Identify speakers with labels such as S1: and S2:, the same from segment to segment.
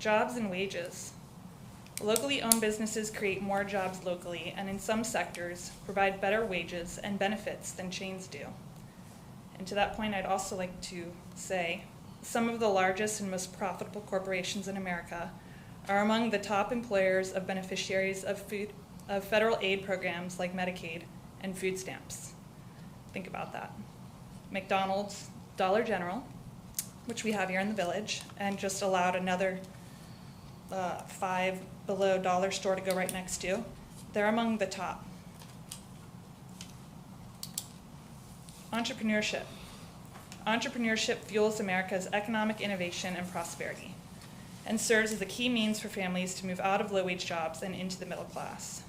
S1: Jobs and wages. Locally owned businesses create more jobs locally and in some sectors provide better wages and benefits than chains do. And to that point, I'd also like to say some of the largest and most profitable corporations in America are among the top employers of beneficiaries of federal aid programs like Medicaid and food stamps. Think about that. McDonald's, Dollar General, which we have here in the village, and just allowed another 5 Below dollar store to go right next to. They're among the top. Entrepreneurship. Entrepreneurship fuels America's economic innovation and prosperity and serves as a key means for families to move out of low-wage jobs and into the middle class.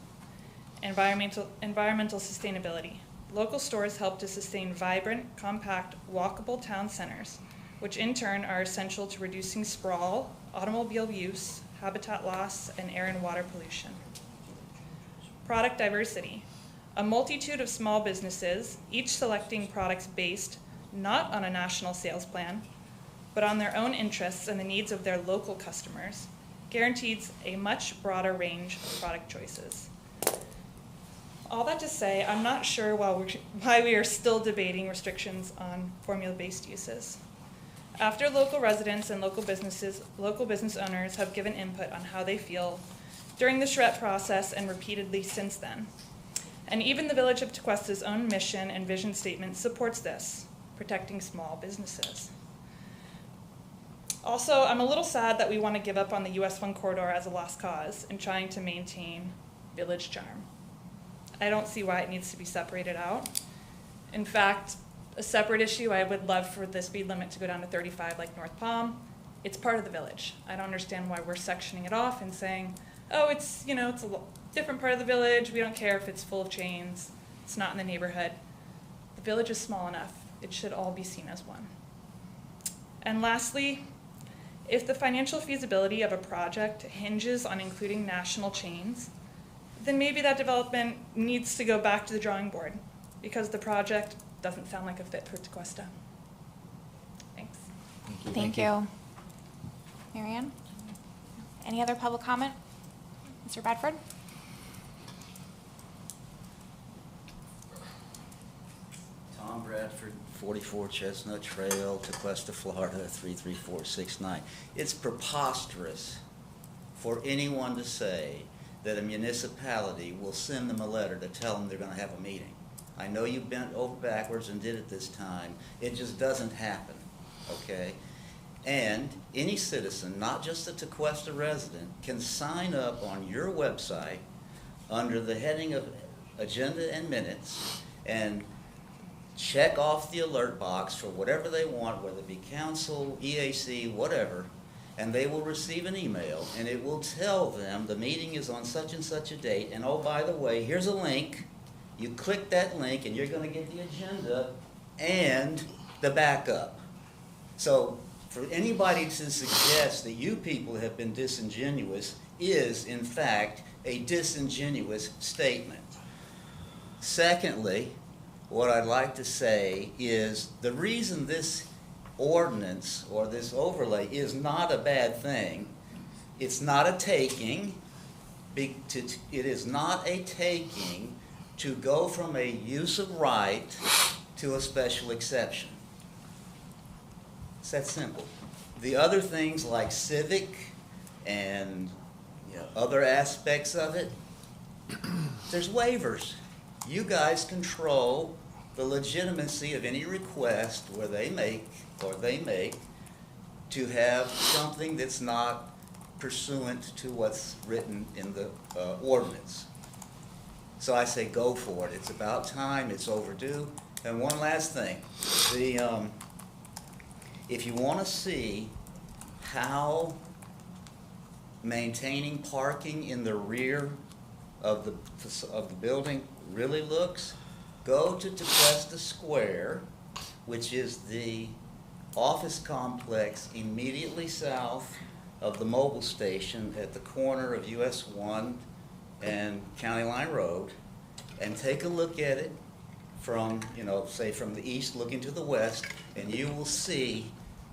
S1: Environmental sustainability. Local stores help to sustain vibrant, compact, walkable town centers, which in turn are essential to reducing sprawl, automobile use, habitat loss, and air and water pollution. Product diversity. A multitude of small businesses, each selecting products based not on a national sales plan, but on their own interests and the needs of their local customers, guarantees a much broader range of product choices. All that to say, I'm not sure why we are still debating restrictions on formula-based uses. After local residents and local business owners have given input on how they feel during the charrette process and repeatedly since then. And even the Village of Tequesta's own mission and vision statement supports this, protecting small businesses. Also, I'm a little sad that we want to give up on the US 1 corridor as a lost cause in trying to maintain village charm. I don't see why it needs to be separated out. In fact, a separate issue, I would love for the speed limit to go down to 35 like North Palm. It's part of the village. I don't understand why we're sectioning it off and saying, oh, it's a different part of the village. We don't care if it's full of chains. It's not in the neighborhood. The village is small enough. It should all be seen as one. And lastly, if the financial feasibility of a project hinges on including national chains, then maybe that development needs to go back to the drawing board because the project doesn't sound like a fit for Tequesta. Thanks.
S2: Thank you. Marianne? Any other public comment? Mr. Bradford?
S3: Tom Bradford, 44 Chestnut Trail, Tequesta, Florida, 33469. It's preposterous for anyone to say that a municipality will send them a letter to tell them they're going to have a meeting. I know you bent over backwards and did it this time. It just doesn't happen, okay? And any citizen, not just a Tequesta resident, can sign up on your website under the heading of Agenda and Minutes and check off the alert box for whatever they want, whether it be council, EAC, whatever, and they will receive an email, and it will tell them the meeting is on such and such a date, and oh, by the way, here's a link. You click that link, and you're going to get the agenda and the backup. So for anybody to suggest that you people have been disingenuous is, in fact, a disingenuous statement. Secondly, what I'd like to say is the reason this ordinance or this overlay is not a bad thing, it's not a taking, it is not a taking to go from a use of right to a special exception. It's that simple. The other things like civic and other aspects of it, there's waivers. You guys control the legitimacy of any request where they make to have something that's not pursuant to what's written in the ordinance. So I say go for it. It's about time. It's overdue. And one last thing. If you want to see how maintaining parking in the rear of the building really looks, go to Tequesta Square, which is the office complex immediately south of the mobile station at the corner of US 1 and County Line Road, and take a look at it from, say from the east looking to the west, and you will see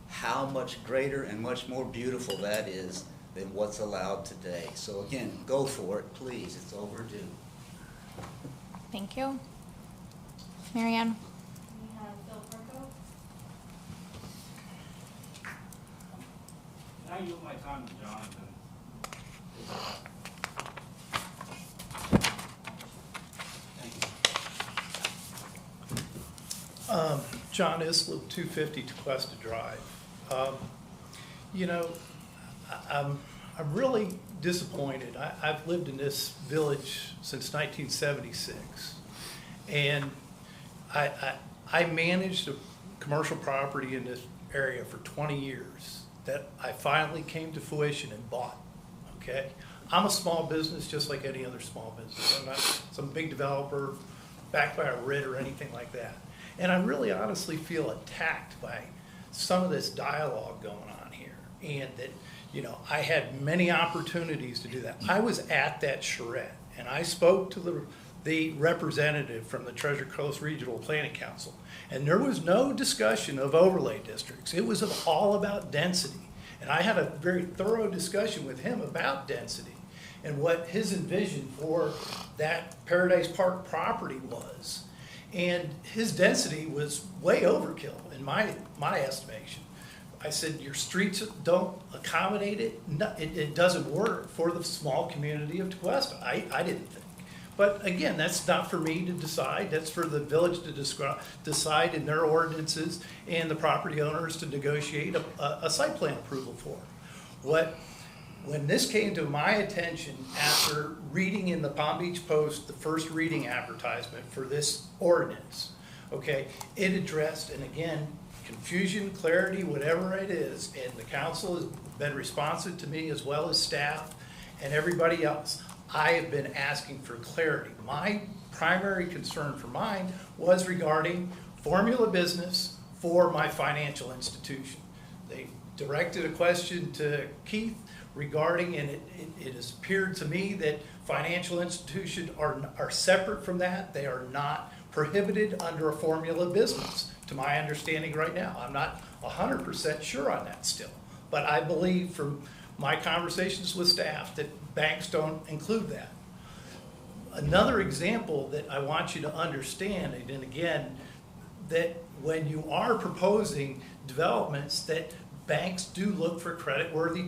S3: how much greater and much more beautiful that is than what's allowed today. So again, go for it, please. It's overdue.
S2: Thank you. Marianne?
S4: We have Bill Perko.
S5: Can I yield my time to Jonathan? Thank you.
S6: John Islip, 250 Tequesta Drive. You know, I'm really disappointed. I've lived in this village since 1976, and I managed a commercial property in this area for 20 years that I finally came to fruition and bought, okay? I'm a small business just like any other small business. I'm not some big developer backed by a RIT or anything like that. And I really honestly feel attacked by some of this dialogue going on here, and that, you know, I had many opportunities to do that. I was at that charrette, and I spoke to the representative from the Treasure Coast Regional Planning Council, and there was no discussion of overlay districts. It was all about density, and I had a very thorough discussion with him about density and what his envision for that Paradise Park property was. And his density was way overkill in my estimation. I said, your streets don't accommodate it. No, it doesn't work for the small community of Tequesta. I didn't think. But again, that's not for me to decide. That's for the village to decide in their ordinances and the property owners to negotiate a site plan approval for. When this came to my attention after reading in the Palm Beach Post the first reading advertisement for this ordinance, okay, it addressed, and again, confusion, clarity, whatever it is, and the council has been responsive to me as well as staff and everybody else. I have been asking for clarity. My primary concern for mine was regarding formula business for my financial institution. They directed a question to Keith regarding, and it has appeared to me that financial institutions are separate from that. They are not prohibited under a formula business, to my understanding right now. I'm not 100% sure on that still, but I believe from my conversations with staff that banks don't include that. Another example that I want you to understand, and again, that when you are proposing developments, that banks do look for credit-worthy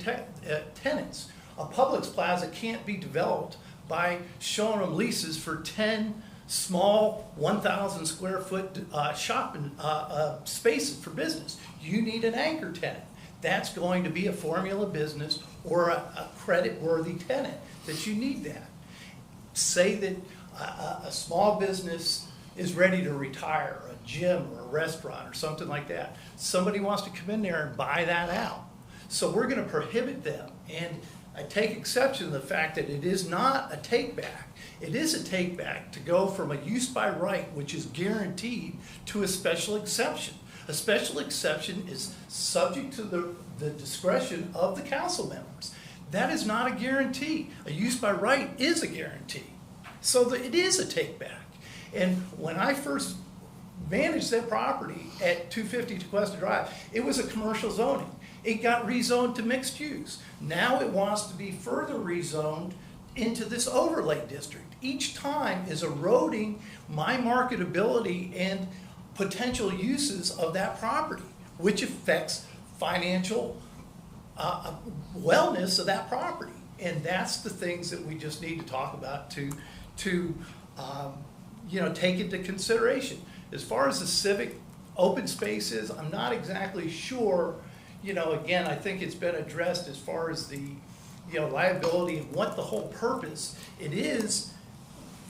S6: tenants. A Publix Plaza can't be developed by showing them leases for 10 small 1,000 square foot shopping spaces for business. You need an anchor tenant. That's going to be a formula business or a credit-worthy tenant that you need that. Say that a small business is ready to retire, a gym or a restaurant or something like that. Somebody wants to come in there and buy that out. So we're going to prohibit them. And I take exception to the fact that it is not a take-back. It is a take-back to go from a use by right, which is guaranteed, to a special exception. A special exception is subject to the discretion of the council members. That is not a guarantee. A use by right is a guarantee. So it is a take-back. And when I first managed that property at 250 Tequesta Drive, it was a commercial zoning. It got rezoned to mixed use. Now it wants to be further rezoned into this overlay district. Each time is eroding my marketability and potential uses of that property, which affects financial wellness of that property. And that's the things that we just need to talk about to take into consideration. As far as the civic open space is, I'm not exactly sure. Again, I think it's been addressed as far as the liability and what the whole purpose it is.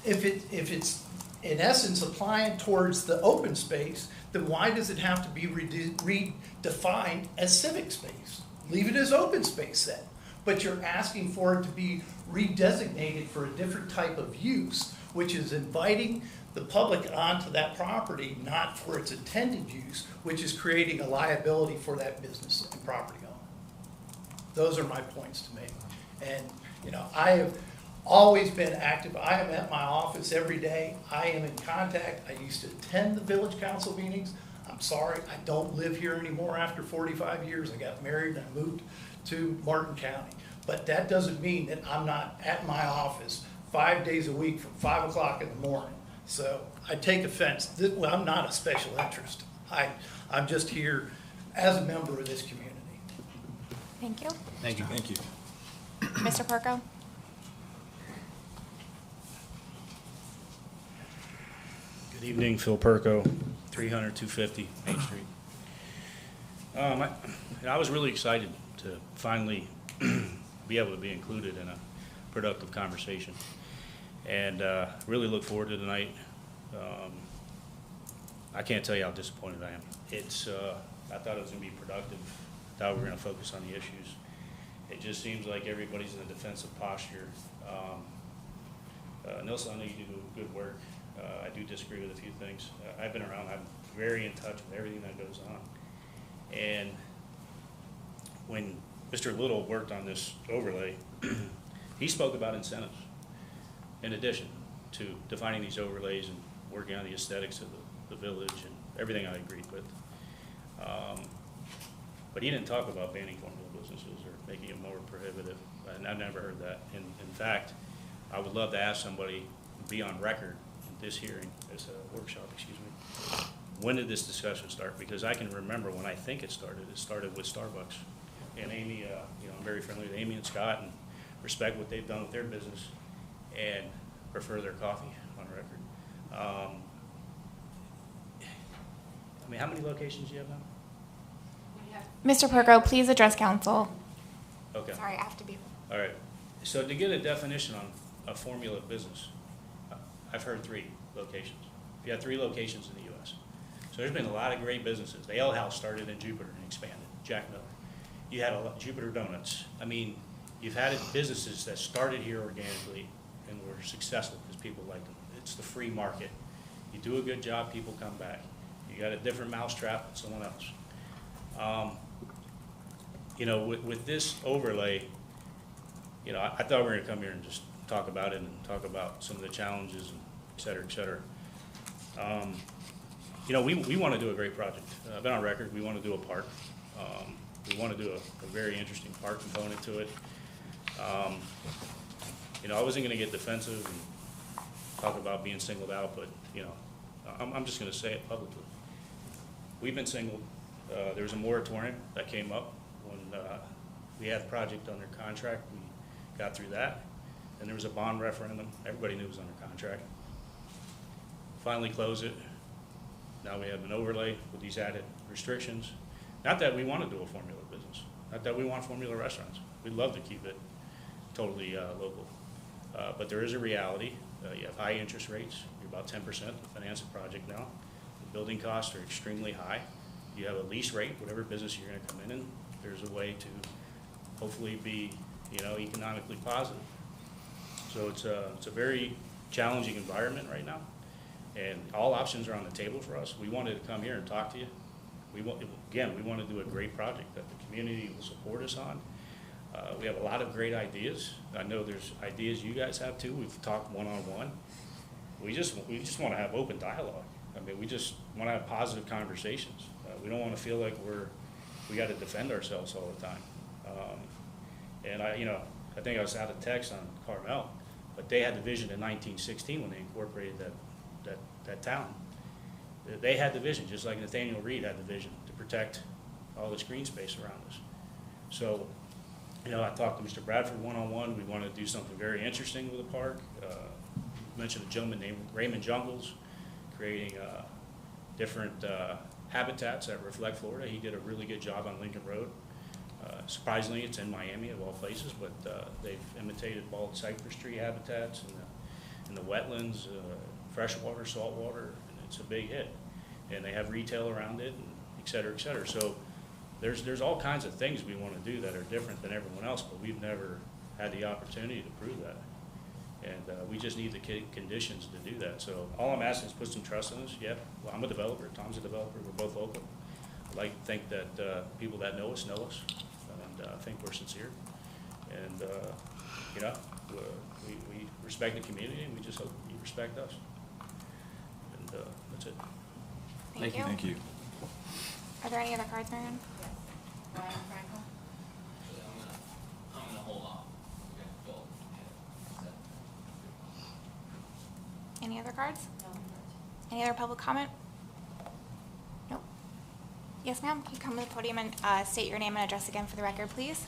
S6: If it's in essence applying towards the open space, then why does it have to be redefined as civic space? Leave it as open space then. But you're asking for it to be redesignated for a different type of use, which is inviting the public onto that property, not for its intended use, which is creating a liability for that business and property owner. Those are my points to make. And, I have always been active. I am at my office every day. I am in contact. I used to attend the village council meetings. I'm sorry, I don't live here anymore after 45 years. I got married and I moved to Martin County. But that doesn't mean that I'm not at my office 5 days a week from 5 o'clock in the morning. So I take offense. Well, I'm not a special interest. I'm just here as a member of this community.
S2: Thank you.
S7: Thank you. Thank you.
S2: Mr. Perko?
S5: Good evening, Phil Perko, 300 250 Main Street. I was really excited to finally be able to be included in a productive conversation, and really look forward to tonight. I can't tell you how disappointed I am. I thought it was going to be productive. I thought we were going to focus on the issues. It just seems like everybody's in a defensive posture. Nilsa, I know you do good work. I do disagree with a few things. I've been around. I'm very in touch with everything that goes on. And when Mr. Little worked on this overlay, he spoke about incentives in addition to defining these overlays and working on the aesthetics of the village and everything I agreed with. But he didn't talk about banning formula businesses or making it more prohibitive, and I've never heard that. In fact, I would love to ask somebody to be on record in this hearing, this workshop, excuse me. When did this discussion start? Because I can remember when I think it started. It started with Starbucks. And Amy, I'm very friendly with Amy and Scott and respect what they've done with their business and prefer their coffee on record. How many locations do you have now?
S2: Mr. Perko, please address council.
S5: Okay.
S2: Sorry, I have to be.
S5: All right. So to get a definition on a formula business, I've heard 3 locations. You have 3 locations in the U.S. So there's been a lot of great businesses. The Ale House started in Jupiter and expanded. Jack Miller. You had Jupiter Donuts. You've had businesses that started here organically and were successful because people liked them. It's the free market. You do a good job, people come back. You got a different mousetrap than someone else. With this overlay, I thought we were going to come here and just talk about it and talk about some of the challenges and et cetera, et cetera. We want to do a great project. I've been on record, we want to do a park. We want to do a very interesting park component to it. I wasn't going to get defensive and talk about being singled out, but, I'm just going to say it publicly. We've been singled. There was a moratorium that came up when we had the project under contract. We got through that. And there was a bond referendum. Everybody knew it was under contract. Finally closed it. Now we have an overlay with these added restrictions. Not that we want to do a formula business. Not that we want formula restaurants. We'd love to keep it totally local. But there is a reality. You have high interest rates. You're about 10% to finance a project now. The building costs are extremely high. You have a lease rate, whatever business you're going to come in, there's a way to hopefully be, economically positive. So it's a very challenging environment right now, and all options are on the table for us. We wanted to come here and talk to you. We want to do a great project that the community will support us on. We have a lot of great ideas. I know there's ideas you guys have too. We've talked one-on-one. We just want to have open dialogue. We just want to have positive conversations. We don't want to feel like we got to defend ourselves all the time. And I think I was out of text on Carmel, but they had the vision in 1916 when they incorporated that town. They had the vision, just like Nathaniel Reed had the vision to protect all this green space around us. So, I talked to Mr. Bradford one-on-one. We want to do something very interesting with the park. Mentioned a gentleman named Raymond Jungles, creating different habitats that reflect Florida. He did a really good job on Lincoln Road. Surprisingly, it's in Miami of all places, but they've imitated bald cypress tree habitats in the wetlands, freshwater, saltwater, and it's a big hit. And they have retail around it, and et cetera, et cetera. So there's all kinds of things we want to do that are different than everyone else, but we've never had the opportunity to prove that. And we just need the conditions to do that. So all I'm asking is put some trust in us. Yeah, well, I'm a developer. Tom's a developer. We're both local. I'd like to think that people that know us, and I think we're sincere. And, we respect the community, and we just hope you respect us. And that's it.
S2: Thank you.
S7: Thank you.
S2: Are there any other cards, Marion?
S4: Ryan Frankel.
S8: I'm gonna hold off.
S2: Any other cards?
S4: No.
S2: Any other public comment? Nope. Yes, ma'am. Can you come to the podium and state your name and address again for the record, please?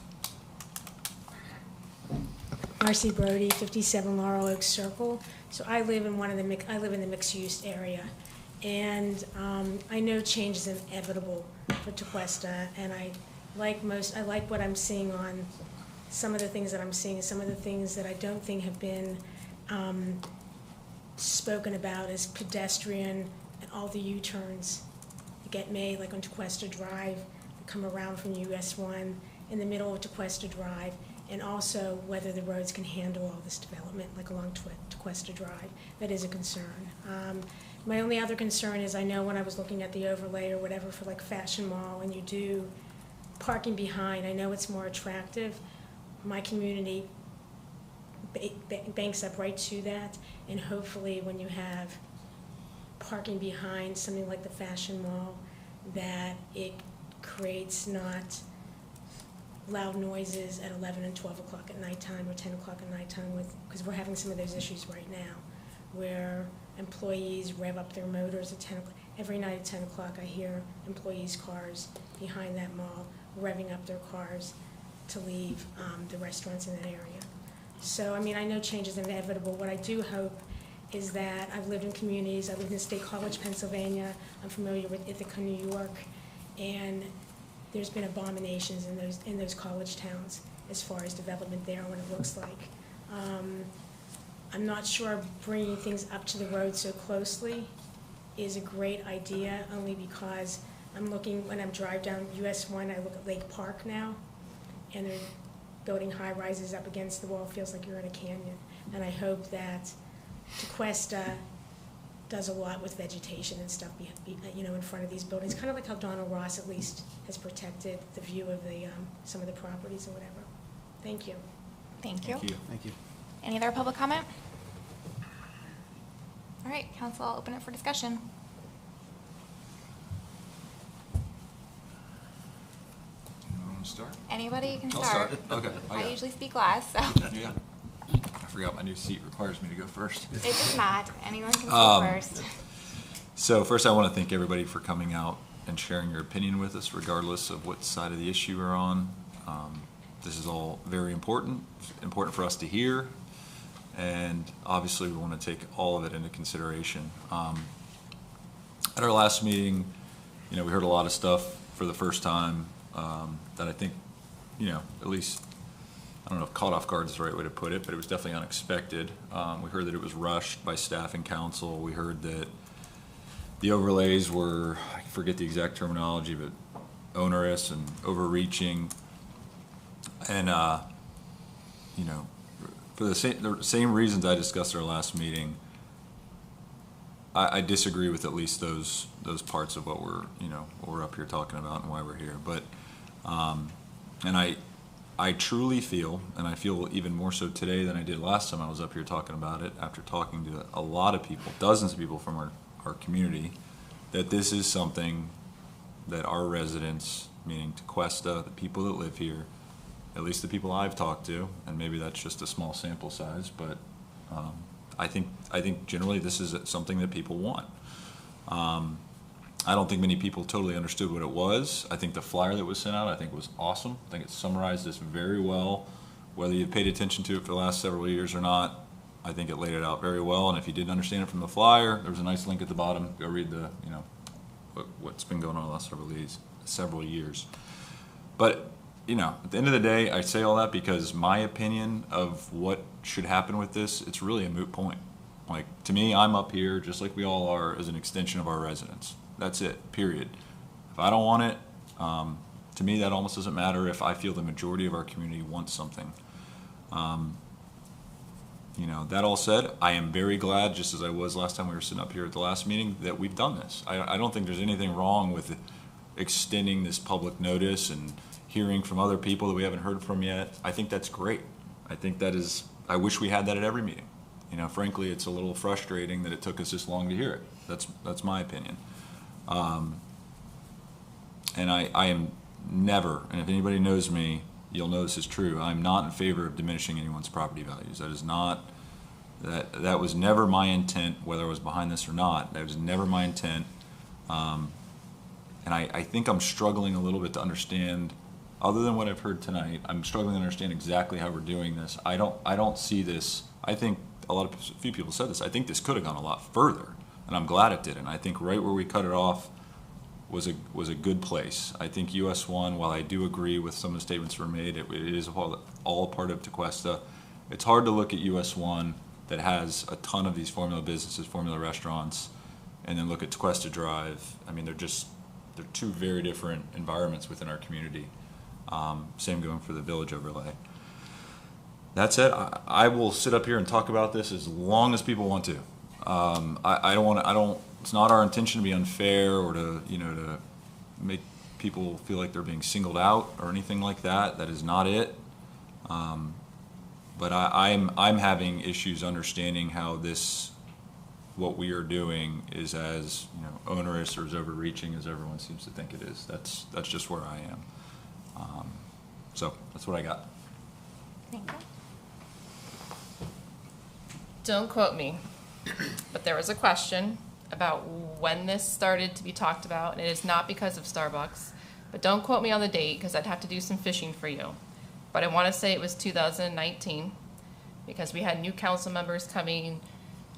S7: Marcy Brody, 57 Laurel Oak Circle. So I live in I live in the mixed-use area, and I know change is inevitable for Tequesta, and I like what I'm seeing on some of the things that I'm seeing, some of the things that I don't think have been spoken about as pedestrian, and all the U-turns that get made, like on Tequesta Drive, that come around from US 1 in the middle of Tequesta Drive, and also whether the roads can handle all this development, like along Tequesta Drive. That is a concern. My only other concern is, I know when I was looking at the overlay or whatever for like Fashion Mall, and you do parking behind, I know it's more attractive. My community banks up right to that, and hopefully when you have parking behind something like the Fashion Mall, that it creates not loud noises at 11 and 12 o'clock at nighttime or 10 o'clock at nighttime, because we're having some of those issues right now where employees rev up their motors at 10 o'clock. Every night at 10 o'clock I hear employees' cars behind that mall revving up their cars to leave the restaurants in that area. So, I mean, I know change is inevitable. What I do hope is that I've lived in communities. I lived in State College, Pennsylvania. I'm familiar with Ithaca, New York, and there's been abominations in those college towns as far as development there and what it looks like. I'm not sure bringing things up to the road so closely is a great idea, only because I'm looking, when I'm drive down US 1, I look at Lake Park now, and they're building high rises up against the wall. It feels like you're in a canyon. And I hope that Tequesta does a lot with vegetation and stuff, in front of these buildings, kind of like how Donald Ross at least has protected the view of the some of the properties or whatever. Thank you.
S2: Thank you.
S3: Thank you.
S2: Any other public comment? All right, council, I'll open it for discussion.
S8: You want to start?
S2: Anybody can
S8: I'll
S2: start.
S8: start. Okay.
S2: I usually speak last, so.
S8: Yeah. I forgot my new seat requires me to go first.
S2: It does not. Anyone can speak first.
S8: So first I want to thank everybody for coming out and sharing your opinion with us, regardless of what side of the issue we're on. This is all very important. It's important for us to hear, and obviously we want to take all of it into consideration. At our last meeting, we heard a lot of stuff for the first time that I think, at least, I don't know if caught off guard is the right way to put it, but it was definitely unexpected. We heard that it was rushed by staff and council. We heard that the overlays were, I forget the exact terminology, but onerous and overreaching. And, for the same reasons I discussed at our last meeting, I disagree with at least those parts of what we're up here talking about and why we're here. But, and I truly feel, and I feel even more so today than I did last time I was up here talking about it, after talking to a lot of people, dozens of people from our community, that this is something that our residents, meaning Tequesta, the people that live here, at least the people I've talked to, and maybe that's just a small sample size, but I think generally this is something that people want. I don't think many people totally understood what it was. I think the flyer that was sent out, I think was awesome. I think it summarized this very well. Whether you paid attention to it for the last several years or not, I think it laid it out very well. And if you didn't understand it from the flyer, there was a nice link at the bottom. Go read the, what's been going on the last several years. But, at the end of the day, I say all that because my opinion of what should happen with this, it's really a moot point. Like, to me, I'm up here, just like we all are, as an extension of our residents. That's it, period. If I don't want it, to me, that almost doesn't matter if I feel the majority of our community wants something. That all said, I am very glad, just as I was last time we were sitting up here at the last meeting, that we've done this. I don't think there's anything wrong with extending this public notice and hearing from other people that we haven't heard from yet. I think that's great. I wish we had that at every meeting. Frankly, it's a little frustrating that it took us this long to hear it. That's my opinion. And I am never, and if anybody knows me, you'll know this is true, I'm not in favor of diminishing anyone's property values. That That was never my intent, whether I was behind this or not. That was never my intent. And I think I'm struggling a little bit to understand, other than what I've heard tonight, I'm struggling to understand exactly how we're doing this. I don't see this. I think a few people said this. I think this could have gone a lot further, and I'm glad it didn't. I think right where we cut it off was a good place. I think US 1, while I do agree with some of the statements that were made, it is all part of Tequesta. It's hard to look at US 1 that has a ton of these formula businesses, formula restaurants, and then look at Tequesta Drive. I mean, they're two very different environments within our community. Same going for the village overlay. That said, I will sit up here and talk about this as long as people want to. I don't. It's not our intention to be unfair or to make people feel like they're being singled out or anything like that. That is not it. But I'm having issues understanding how what we are doing is as onerous or as overreaching as everyone seems to think it is. That's just where I am. So that's what I got.
S2: Thank you.
S9: Don't quote me, but there was a question about when this started to be talked about, and it is not because of Starbucks. But don't quote me on the date, because I'd have to do some fishing for you. But I want to say it was 2019, because we had new council members coming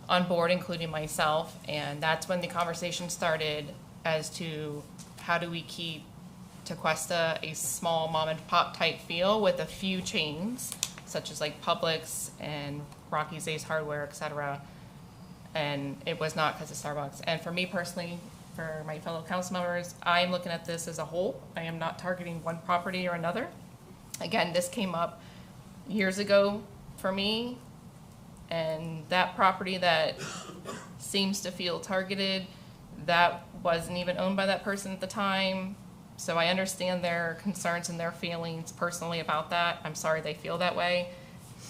S9: on board, including myself, and that's when the conversation started as to how do we keep Tequesta a small mom and pop type feel with a few chains, such as like Publix and Rocky's Ace Hardware, etc. And it was not because of Starbucks. And for me personally, for my fellow council members, I'm looking at this as a whole. I am not targeting one property or another. Again, this came up years ago for me, and that property that seems to feel targeted, that wasn't even owned by that person at the time. So I understand their concerns and their feelings personally about that. I'm sorry they feel that way.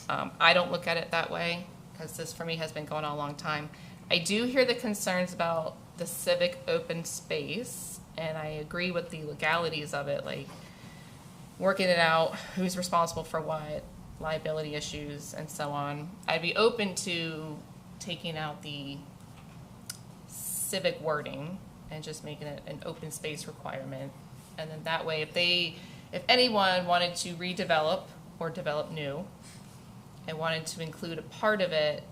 S9: I don't look at it that way, because this for me has been going on a long time. I do hear the concerns about the civic open space, and I agree with the legalities of it, like working it out, who's responsible for what, liability issues, and so on. I'd be open to taking out the civic wording and just making it an open space requirement. And then that way, if anyone wanted to redevelop or develop new and wanted to include a part of it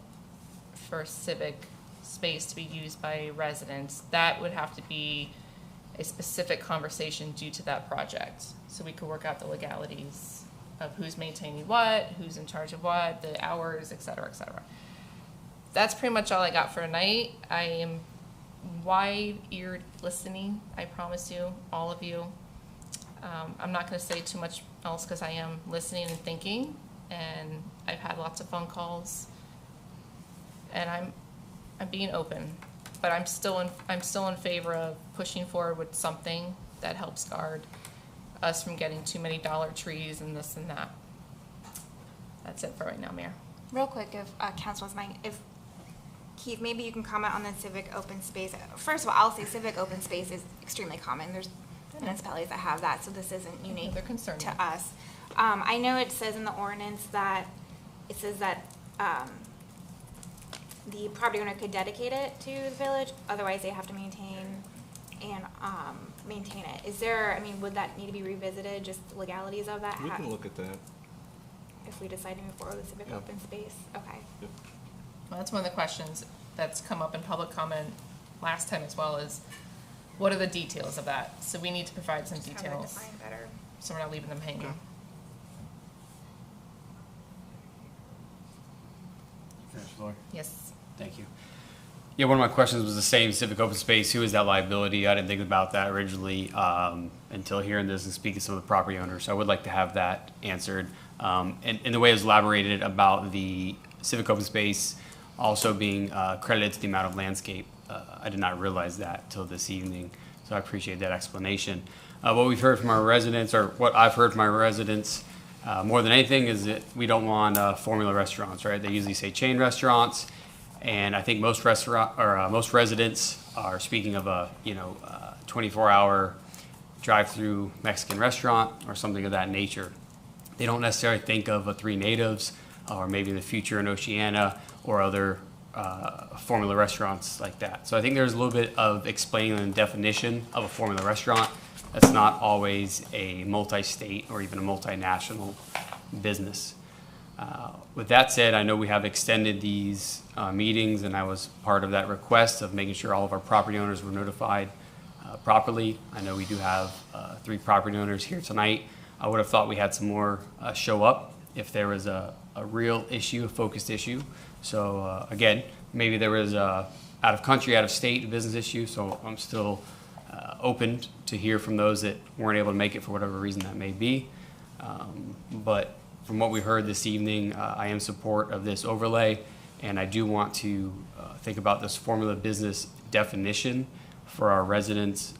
S9: for civic space to be used by residents, that would have to be a specific conversation due to that project. So we could work out the legalities of who's maintaining what, who's in charge of what, the hours, et cetera, et cetera. That's pretty much all I got for tonight. I am wide-eared listening, I promise you, all of you. I'm not going to say too much else because I am listening and thinking, and I've had lots of phone calls, and I'm being open, but I'm still in favor of pushing forward with something that helps guard us from getting too many Dollar Trees and this and that. That's it for right now, Mayor.
S2: Real quick, if Councilman's mind, if Keith, maybe you can comment on the civic open space. First of all, I'll say civic open space is extremely common. There's municipalities that have that, so this isn't unique
S9: They're concerned
S2: to us. I know it says in the ordinance that the property owner could dedicate it to the village, otherwise they have to maintain it. Is there, would that need to be revisited, just the legalities of that?
S10: We can look at that.
S2: If we decide to move forward with civic open space, okay.
S10: Yep.
S9: Well, that's one of the questions that's come up in public comment last time as well, is what are the details of that? So we need to provide some
S2: Just have that
S9: details,
S2: defined better.
S9: so we're not leaving them hanging.
S11: Finish, Lori?
S9: Yes.
S11: Thank you. Yeah, one of my questions was the same, civic open space, who is that liability? I didn't think about that originally until hearing this and speaking to some of the property owners. So I would like to have that answered. And the way it was elaborated about the civic open space also being credited to the amount of landscape. I did not realize that till this evening, so I appreciate that explanation. What we've heard from our residents, or what I've heard from my residents, more than anything, is that we don't want formula restaurants, right? They usually say chain restaurants, and I think most residents are speaking of a 24-hour drive-through Mexican restaurant or something of that nature. They don't necessarily think of a Three Natives or maybe in the future in Oceana or other formula restaurants like that. So I think there's a little bit of explaining the definition of a formula restaurant. That's not always a multi-state or even a multinational business. With that said, I know we have extended these meetings, and I was part of that request of making sure all of our property owners were notified properly. I know we do have 3 property owners here tonight. I would have thought we had some more show up if there was a real issue, a focused issue. So again, maybe there was a out of country, out of state business issue, so I'm still open to hear from those that weren't able to make it for whatever reason that may be. But from what we heard this evening, I am in support of this overlay, and I do want to think about this formula business definition for our residents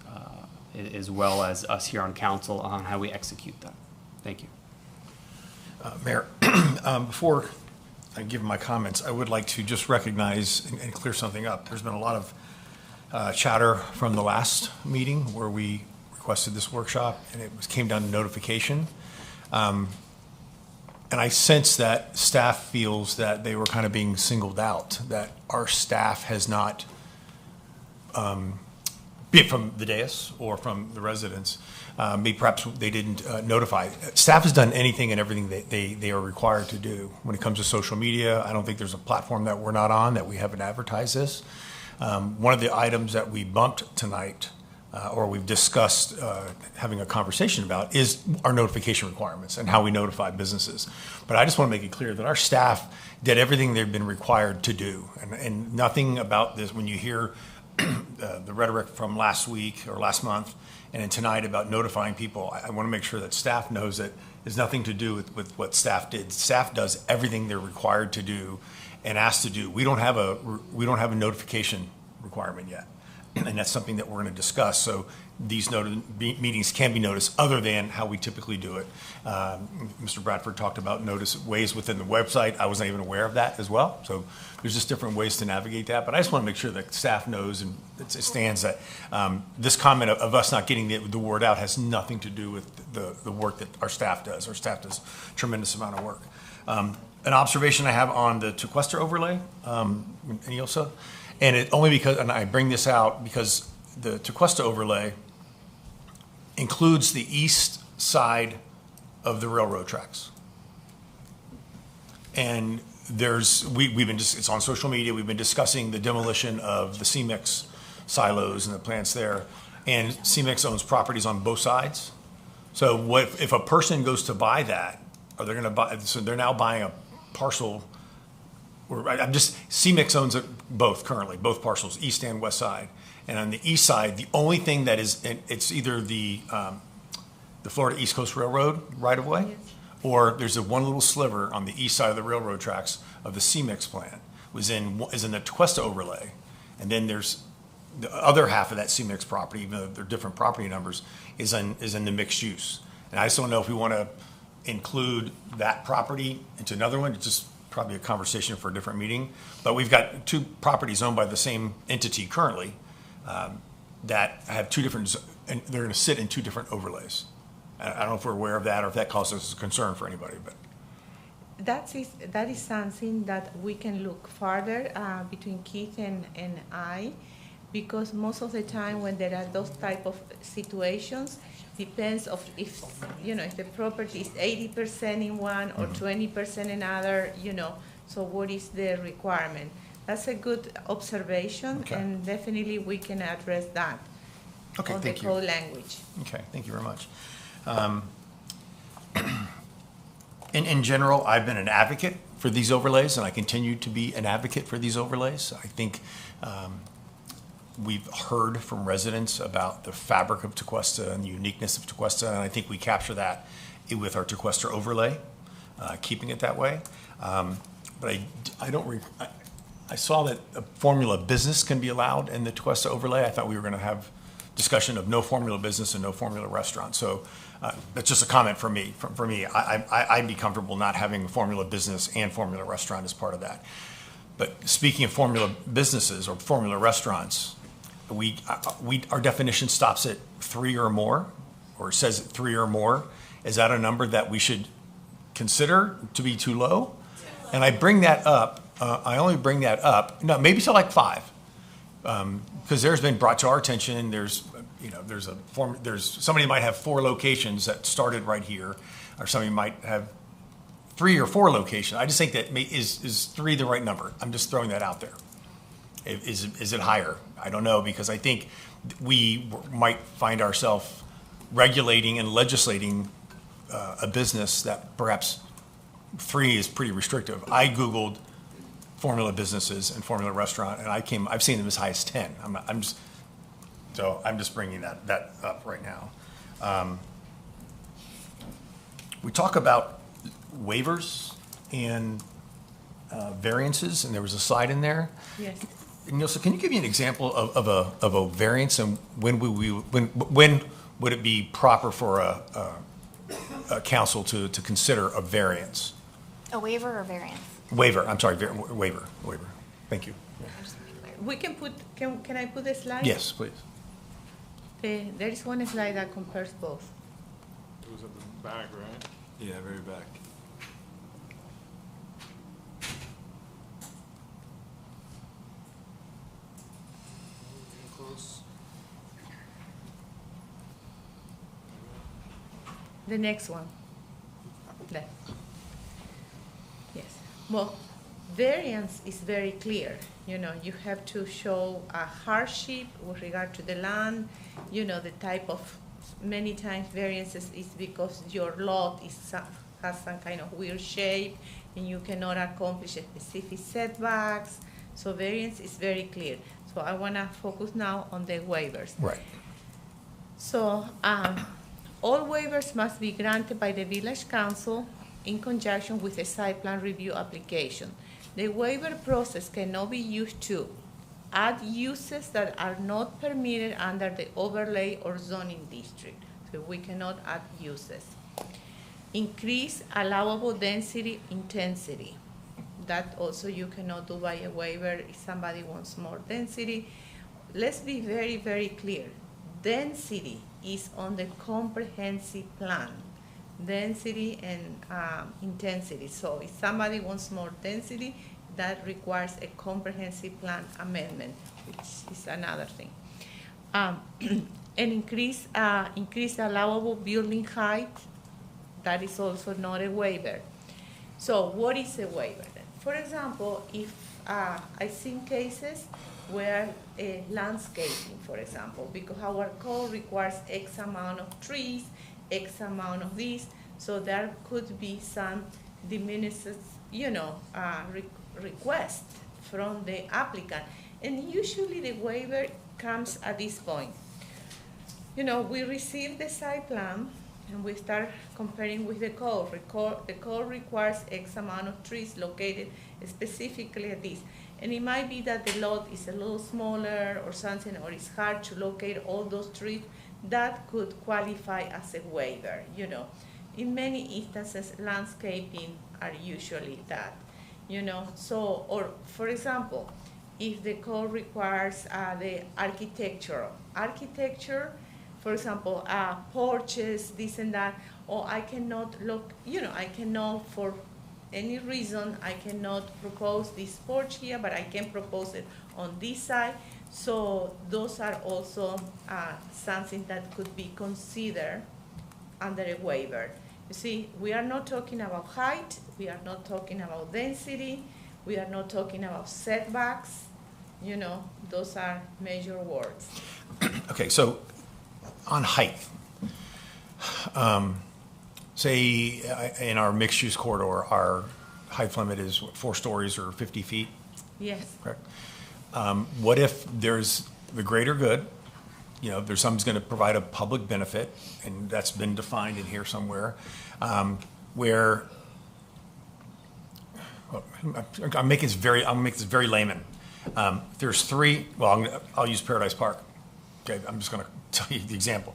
S11: as well as us here on council on how we execute that. Thank you.
S10: Mayor, before I give my comments, I would like to just recognize and clear something up. There's been a lot of chatter from the last meeting where we requested this workshop, and it came down to notification. And I sense that staff feels that they were kind of being singled out, that our staff has not, be it from the dais or from the residents, maybe perhaps they didn't notify. Staff has done anything and everything they are required to do. When it comes to social media, I don't think there's a platform that we're not on that we haven't advertised this. One of the items that we bumped tonight, or we've discussed having a conversation about, is our notification requirements and how we notify businesses. But I just want to make it clear that our staff did everything they've been required to do. And nothing about this, when you hear the rhetoric from last week or last month and then tonight about notifying people, I want to make sure that staff knows that there's nothing to do with what staff did. Staff does everything they're required to do and asked to do. We don't have a notification requirement yet. And that's something that we're going to discuss. So these meetings can be noticed other than how we typically do it. Mr. Bradford talked about notice ways within the website. I wasn't even aware of that as well. So there's just different ways to navigate that. But I just want to make sure that staff knows and it stands that this comment of us not getting the word out has nothing to do with the work that our staff does. Our staff does a tremendous amount of work. An observation I have on the Tequester overlay, any also? And it only because, and I bring this out because the Tequesta overlay includes the east side of the railroad tracks. And we've been just, it's on social media, we've been discussing the demolition of the CEMEX silos and the plants there. And CEMEX owns properties on both sides. So if a person goes to buy that, are they going to buy, so they're now buying a parcel. CEMEX owns it both currently, both parcels, east and west side. And on the east side, the only thing that is, it's either the Florida East Coast Railroad right of way, or there's one little sliver on the east side of the railroad tracks of the CEMEX plant is in the Tequesta overlay. And then there's the other half of that CEMEX property, even though they're different property numbers, is in the mixed use. And I just don't know if we want to include that property into another one. It's just probably a conversation for a different meeting. But we've got 2 properties owned by the same entity currently that have 2 different, and they're going to sit in 2 different overlays. I don't know if we're aware of that or if that causes a concern for anybody, but.
S12: That is something that we can look further between Keith and I, because most of the time when there are those type of situations, depends of if the property is 80% in one or 20% in other, so what is the requirement? That's a good observation,
S10: Okay.
S12: and definitely we can address that
S10: Okay,
S12: on the
S10: thank you.
S12: code language.
S10: Okay, thank you very much. In general, I've been an advocate for these overlays, and I continue to be an advocate for these overlays. I think we've heard from residents about the fabric of Tequesta and the uniqueness of Tequesta, and I think we capture that with our Tequesta overlay, keeping it that way. But I saw that a formula business can be allowed in the Tequesta overlay. I thought we were going to have discussion of no formula business and no formula restaurant. So that's just a comment from me. For me, I'd be comfortable not having formula business and formula restaurant as part of that. But speaking of formula businesses or formula restaurants, our definition stops at 3 or more, or it says 3 or more. Is that a number that we should consider to be too low? And I bring that up, I only bring that up, no, maybe to like 5. Because there's been brought to our attention, there's somebody might have 4 locations that started right here, or somebody might have 3 or 4 locations. I just think that is 3 the right number? I'm just throwing that out there. Is it higher? I don't know, because I think we might find ourselves regulating and legislating a business that perhaps 3 is pretty restrictive. I Googled formula businesses and formula restaurant, and I've seen them as high as 10. I'm just bringing that up right now. We talk about waivers and variances, and there was a slide in there.
S12: Yes.
S10: Nielsen, can you give me an example of a variance, and when would it be proper for a council to consider a variance?
S2: A waiver or variance?
S10: Waiver, I'm sorry, waiver. Thank you.
S12: We can put, can I put the slide?
S10: Yes, please.
S12: There is one slide that compares both.
S13: It was at the back, right?
S8: Yeah, very back.
S13: Close.
S12: The next one. There. Yes. Well, variance is very clear. You know, you have to show a hardship with regard to the land. You know, the type of, many times variances is because your lot has some kind of weird shape and you cannot accomplish specific setbacks. So variance is very clear. So I want to focus now on the waivers.
S10: Right.
S12: So all waivers must be granted by the village council in conjunction with a site plan review application. The waiver process cannot be used to add uses that are not permitted under the overlay or zoning district. So we cannot add uses. Increase allowable density intensity. That also you cannot do by a waiver if somebody wants more density. Let's be very, very clear. Density is on the comprehensive plan. Density and intensity. So if somebody wants more density, that requires a comprehensive plan amendment, which is another thing. And increase allowable building height, that is also not a waiver. So what is a waiver then? For example, if I've seen cases where landscaping, for example, because our code requires X amount of trees, X amount of this, so there could be some diminished, request from the applicant. And usually the waiver comes at this point. You know, we receive the site plan and we start comparing with the code. The code requires X amount of trees located specifically at this. And it might be that the lot is a little smaller or something, or it's hard to locate all those trees. That could qualify as a waiver, you know. In many instances, landscaping are usually that, you know. So, or for example, if the code requires the architecture, for example, porches, this and that, or I cannot look, I cannot, for any reason, I cannot propose this porch here, but I can propose it on this side. So those are also something that could be considered under a waiver. You see, we are not talking about height, we are not talking about density, we are not talking about setbacks, those are major words.
S10: Okay, so on height, say in our mixed-use corridor, our height limit is 4 stories or 50 feet?
S12: Yes.
S10: Correct. What if there's the greater good, there's something's going to provide a public benefit, and that's been defined in here somewhere, where, I'll make this very layman. There's 3, I'll use Paradise Park. Okay, I'm just going to tell you the example.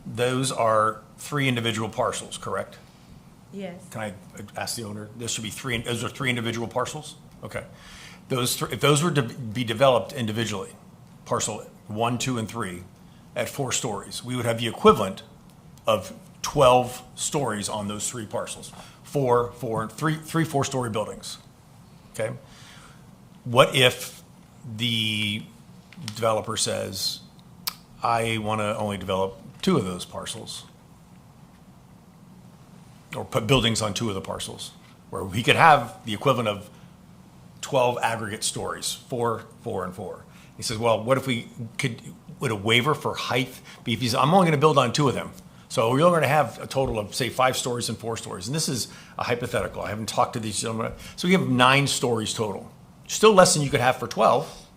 S10: Those are 3 individual parcels, correct?
S12: Yes.
S10: Can I ask the owner? Those are 3 individual parcels? Okay. If those were to be developed individually, parcel 1, 2, and 3, at 4 stories, we would have the equivalent of 12 stories on those 3 parcels. 3 4-story buildings. okay? What if the developer says, I want to only develop 2 of those parcels? Or put buildings on 2 of the parcels, where he could have the equivalent of 12 aggregate stories, 4, 4, and 4. He says, well, what if would a waiver for height be, if he's, I'm only gonna build on 2 of them. So we're only gonna have a total of, say, 5 stories and 4 stories. And this is a hypothetical. I haven't talked to these gentlemen. So we have 9 stories total. Still less than you could have for 12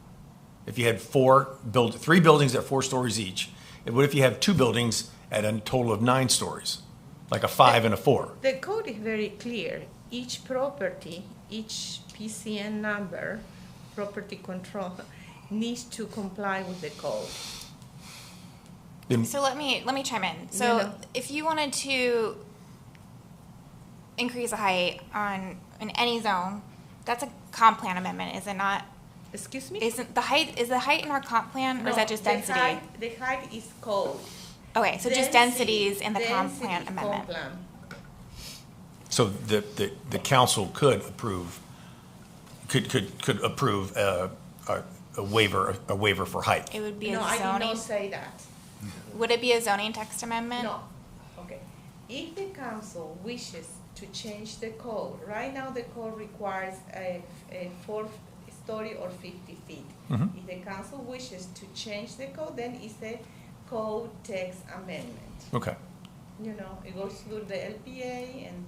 S10: if you had 3 buildings at 4 stories each. And what if you have 2 buildings at a total of 9 stories? Like a 5 and a 4.
S12: The code is very clear. Each property, each PCN number, property control, needs to comply with the code.
S2: So let me chime in. So
S12: You know.
S2: if you wanted to increase the height in any zone, that's a comp plan amendment, is it not?
S12: Excuse me?
S2: Is the height in our comp plan, or is that just density?
S12: The height is code.
S2: Okay, so just densities in the comp plan
S12: Density
S2: amendment.
S12: comp plan.
S10: So the council could approve, could approve a waiver for height.
S2: It would be
S12: No,
S2: a
S12: I did
S2: zoning.
S12: not say that.
S2: Would it be a zoning text amendment?
S12: No. Okay. If the council wishes to change the code, right now the code requires a 4-story or 50 feet.
S10: Mhm.
S12: If the council wishes to change the code, then it's a code text amendment.
S10: Okay.
S12: You know, it goes through the LPA and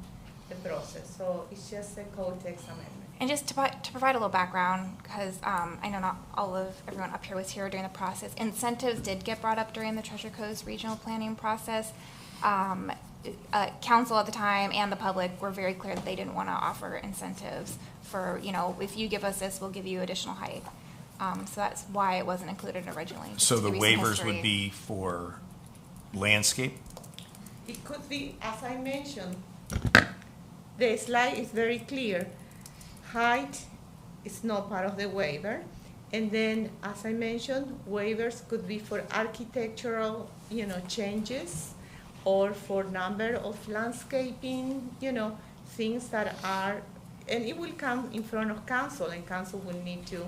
S12: the process, so it's just a code text amendment.
S2: And just to provide a little background, because I know not everyone up here was here during the process. Incentives did get brought up during the Treasure Coast regional planning process. Council at the time and the public were very clear that they didn't want to offer incentives for, if you give us this, we'll give you additional height. So that's why it wasn't included originally. just
S10: So
S2: to
S10: the
S2: give you some
S10: waivers
S2: history.
S10: would be for landscape?
S12: It could be, as I mentioned, the slide is very clear. Height is not part of the waiver. And then, as I mentioned, waivers could be for architectural, changes, or for number of landscaping, things that are, and it will come in front of council, and council will need to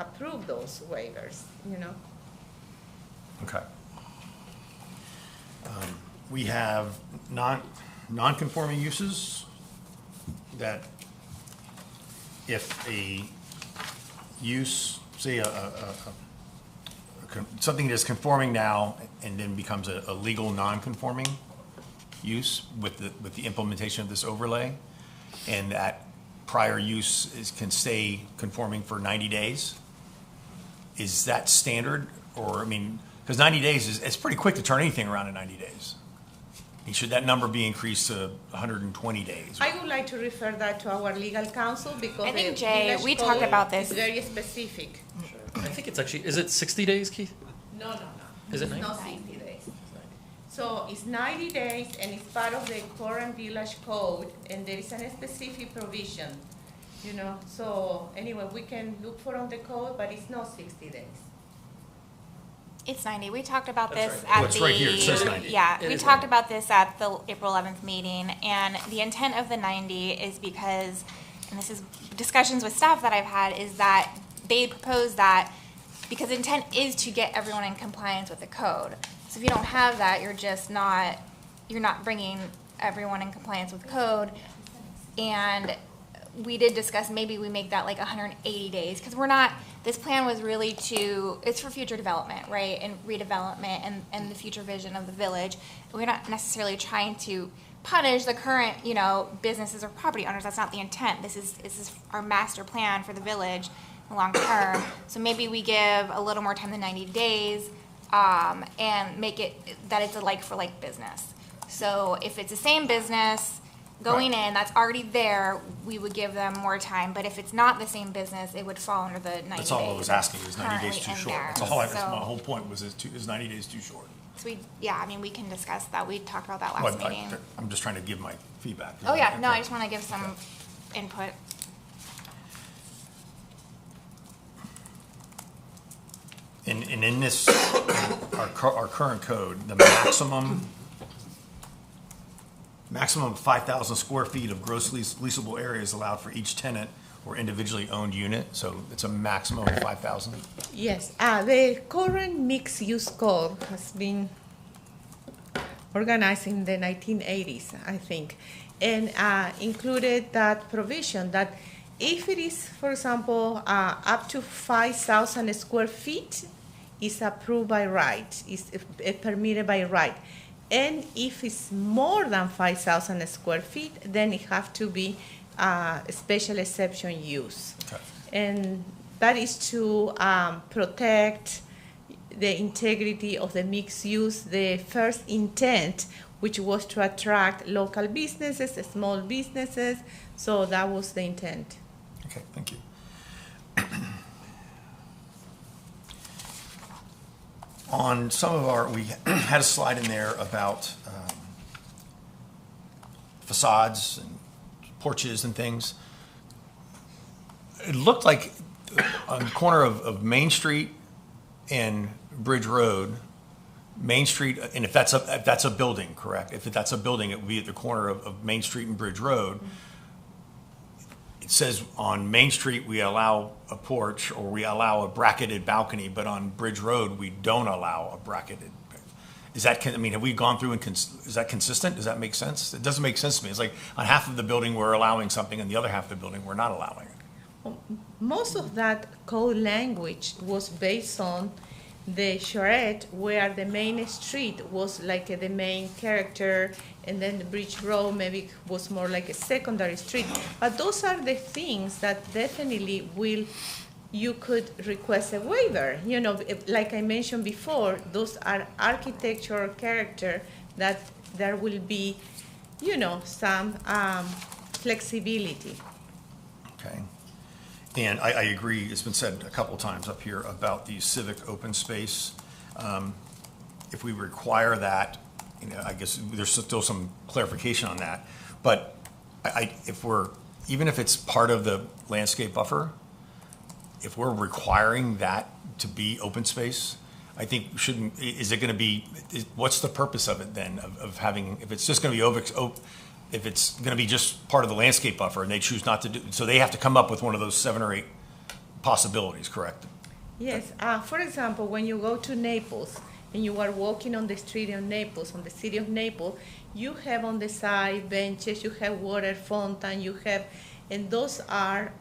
S12: approve those waivers,
S10: Okay. We have non-conforming uses that if a use, say something that is conforming now and then becomes a legal non-conforming use with the implementation of this overlay, and that prior use can stay conforming for 90 days, is that standard? Or, because 90 days it's pretty quick to turn anything around in 90 days. And should that number be increased to 120 days?
S12: I would like to refer that to our legal counsel because
S2: I think,
S12: the
S2: Jay,
S12: village
S2: we
S12: code
S2: talked about this.
S12: is very specific.
S14: I think it's actually, is it 60 days, Keith?
S12: No.
S14: Is it
S12: It's not 60 days. So it's 90 days and it's part of the current village code and there is a specific provision, So anyway, we can look for on the code, but it's not 60 days.
S2: It's 90. We talked about
S14: That's
S2: this
S14: right.
S2: at
S10: Well, it's right here. It says 90.
S2: Yeah,
S14: It
S2: we
S14: is
S2: talked
S14: 90.
S2: about this at the April 11th meeting, and the intent of the 90 is because, and this is discussions with staff that I've had, is that they propose that because the intent is to get everyone in compliance with the code. So if you don't have that, you're not bringing everyone in compliance with code. And we did discuss maybe we make that like 180 days, because this plan was really it's for future development, right? And redevelopment and the future vision of the village. We're not necessarily trying to punish the current, businesses or property owners. That's not the intent. This is our master plan for the village long term. So maybe we give a little more time than 90 days, and make it that it's a like for like business. So if it's the same business going in, that's already there, we would give them more time. But if it's not the same business, it would fall under the 90 days.
S10: That's all I was asking, is 90 days
S2: currently
S10: too
S2: in
S10: short?
S2: there.
S10: That's
S2: So-
S10: my whole point, is 90 days too short?
S2: So we can discuss that. We talked about that
S10: Well,
S2: last meeting.
S10: I'm just trying to give my feedback.
S2: Oh, yeah, no, I
S10: Okay.
S2: just want to give some input.
S10: And in this, our current code, the maximum of 5,000 square feet of gross leasable area is allowed for each tenant or individually owned unit, so it's a maximum of 5,000?
S12: Yes, the current mixed-use code has been organized in the 1980s, I think, and included that provision that if it is, for example, up to 5,000 square feet, is approved by right, is permitted by right. And if it's more than 5,000 square feet, then it have to be special exception use.
S10: Okay.
S12: And that is to protect the integrity of the mixed use, the first intent, which was to attract local businesses, small businesses, so that was the intent.
S10: Okay, thank you. On some of our, we had a slide in there about facades and porches and things. It looked like on the corner of Main Street and Bridge Road, Main Street, and if that's a building, correct? If that's a building, it would be at the corner of Main Street and Bridge Road. It says on Main Street, we allow a porch or we allow a bracketed balcony, but on Bridge Road, we don't allow a bracketed. Is that, I mean, have we gone through and, is that consistent? Does that make sense? It doesn't make sense to me. It's like on half of the building, we're allowing something, and the other half of the building, we're not allowing it.
S12: Most of that code language was based on the charrette, where the main street was like the main character, and then the Bridge Road maybe was more like a secondary street. But those are the things that definitely you could request a waiver. You know, like I mentioned before, those are architectural character that there will be, you know, some flexibility.
S10: Okay. And I agree, it's been said a couple times up here about the civic open space. If we require that, you know, I guess there's still some clarification on that. But even if it's part of the landscape buffer, if we're requiring that to be open space, I think is it going to be, what's the purpose of it then, of having, if it's just going to be if it's going to be just part of the landscape buffer and they choose not to do, so they have to come up with one of those 7 or 8 possibilities, correct?
S12: Yes, for example, when you go to Naples and you are walking on the street in Naples, on the city of Naples, you have on the side benches, you have water fountain, and those are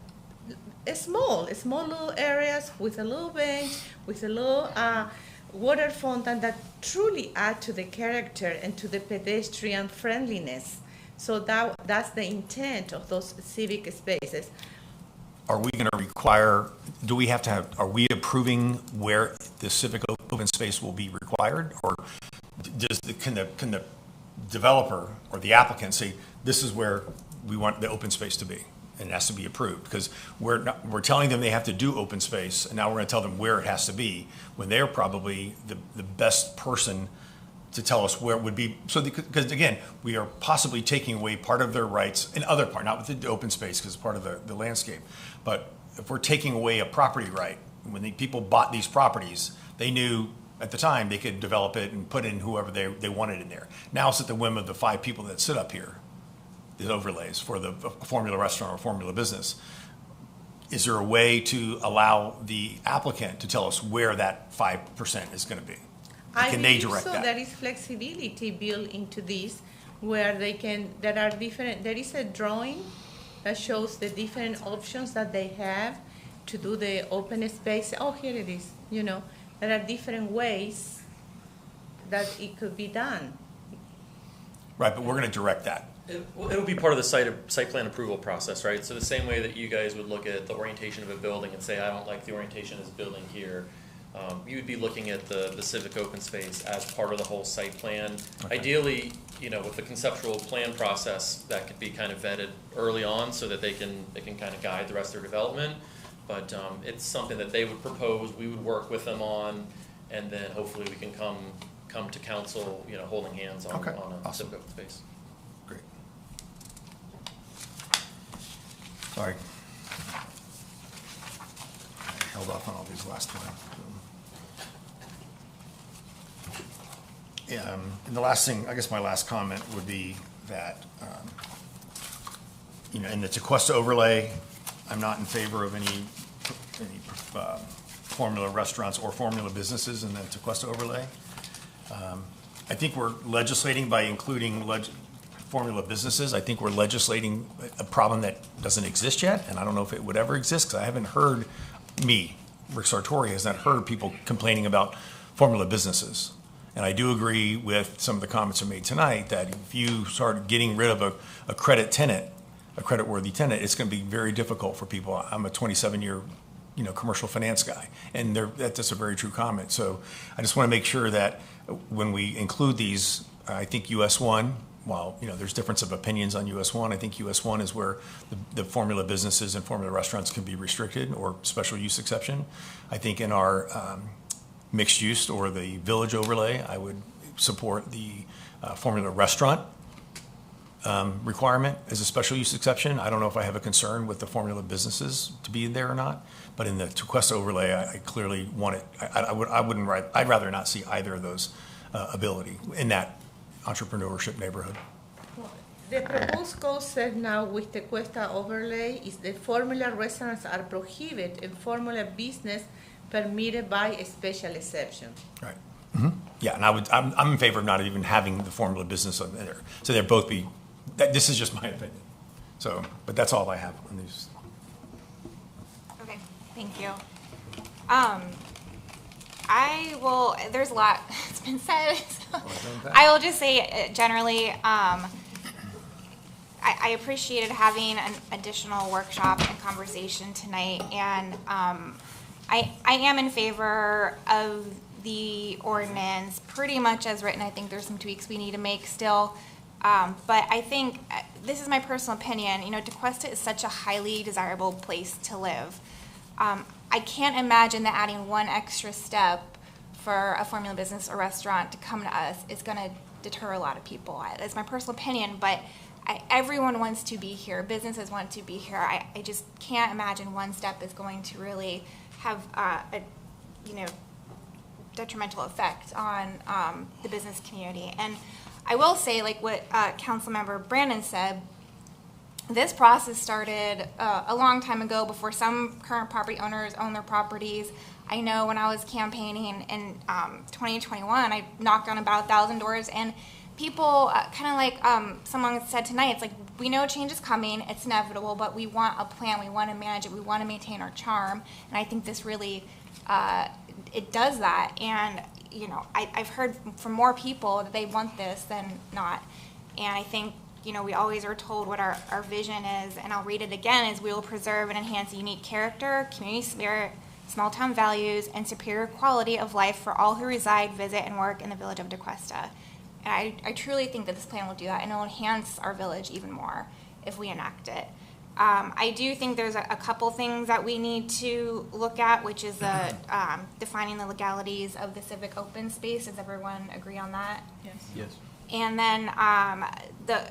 S12: small little areas with a little bench, with a little water fountain that truly add to the character and to the pedestrian friendliness. So that's the intent of those civic spaces.
S10: Are we going to require, are we approving where the civic open space will be required? Or can the developer or the applicant say, this is where we want the open space to be, and it has to be approved? Because we're telling them they have to do open space, and now we're going to tell them where it has to be, when they're probably the best person to tell us where it would be. So, because again, we are possibly taking away part of their rights, in other part, not with the open space, because it's part of the landscape. But if we're taking away a property right, when the people bought these properties, they knew at the time they could develop it and put in whoever they wanted in there. Now it's at the whim of the 5 people that sit up here, the overlays for the formula restaurant or formula business. Is there a way to allow the applicant to tell us where that 5% is going to be? Can they direct that?
S12: There is flexibility built into this, where there is a drawing that shows the different options that they have to do the open space. Oh, here it is. You know, there are different ways that it could be done.
S10: Right, but we're going to direct that.
S14: It'll be part of the site plan approval process, right? So the same way that you guys would look at the orientation of a building and say, I don't like the orientation of this building here, you would be looking at the civic open space as part of the whole site plan. Okay. Ideally, you know, with the conceptual plan process, that could be kind of vetted early on so that they can kind of guide the rest of their development. But it's something that they would propose, we would work with them on, and then hopefully we can come to council, you know, holding hands on,
S10: okay.
S14: on a
S10: Awesome.
S14: civic open space.
S10: Great. Sorry. I held off on all these last time. And the last thing, I guess my last comment would be that, you know, in the Tequesta overlay, I'm not in favor of any formula restaurants or formula businesses in the Tequesta overlay. I think we're legislating by including formula businesses. I think we're legislating a problem that doesn't exist yet, and I don't know if it would ever exist, because I haven't heard, Rick Sartori, has not heard people complaining about formula businesses. And I do agree with some of the comments I made tonight, that if you start getting rid of a credit tenant, a credit-worthy tenant, it's going to be very difficult for people. I'm a 27-year commercial finance guy, and that's a very true comment. So I just want to make sure that when we include these, I think US 1, while there's difference of opinions on US 1, I think US 1 is where the formula businesses and formula restaurants can be restricted or special use exception. I think in our mixed use or the village overlay, I would support the formula restaurant requirement as a special use exception. I don't know if I have a concern with the formula businesses to be there or not, but in the Tequesta overlay, I clearly want it. I'd rather not see either of those ability in that entrepreneurship neighborhood.
S12: The proposed code says now with the Tequesta overlay is the formula restaurants are prohibited and formula business permitted by a special exception.
S10: Right. Mm-hmm. Yeah, and I'm in favor of not even having the formula business on there. So they're both be. This is just my opinion. So, but that's all I have on these.
S2: Okay, thank you. There's a lot that's been said. So I will just say generally, I appreciated having an additional workshop and conversation tonight, and I am in favor of the ordinance pretty much as written. I think there's some tweaks we need to make still. But I think, this is my personal opinion, Tequesta is such a highly desirable place to live. I can't imagine that adding one extra step for a formula business or restaurant to come to us is going to deter a lot of people. That's my personal opinion, but everyone wants to be here. Businesses want to be here. I just can't imagine one step is going to really have a detrimental effect on the business community. And I will say, like what Councilmember Brandon said, this process started a long time ago before some current property owners own their properties. I know when I was campaigning in 2021, I knocked on about 1,000 doors, and people kind of like someone said tonight, it's like, we know change is coming, it's inevitable, but we want a plan, we want to manage it, we want to maintain our charm, and I think this really, it does that. And I've heard from more people that they want this than not. And I think, we always are told what our vision is, and I'll read it again, is we will preserve and enhance the unique character, community spirit, small town values, and superior quality of life for all who reside, visit, and work in the village of Tequesta. And I truly think that this plan will do that, and it will enhance our village even more if we enact it. I do think there's a couple things that we need to look at, which is defining the legalities of the civic open space. Does everyone agree on that?
S1: Yes.
S11: Yes.
S2: And then the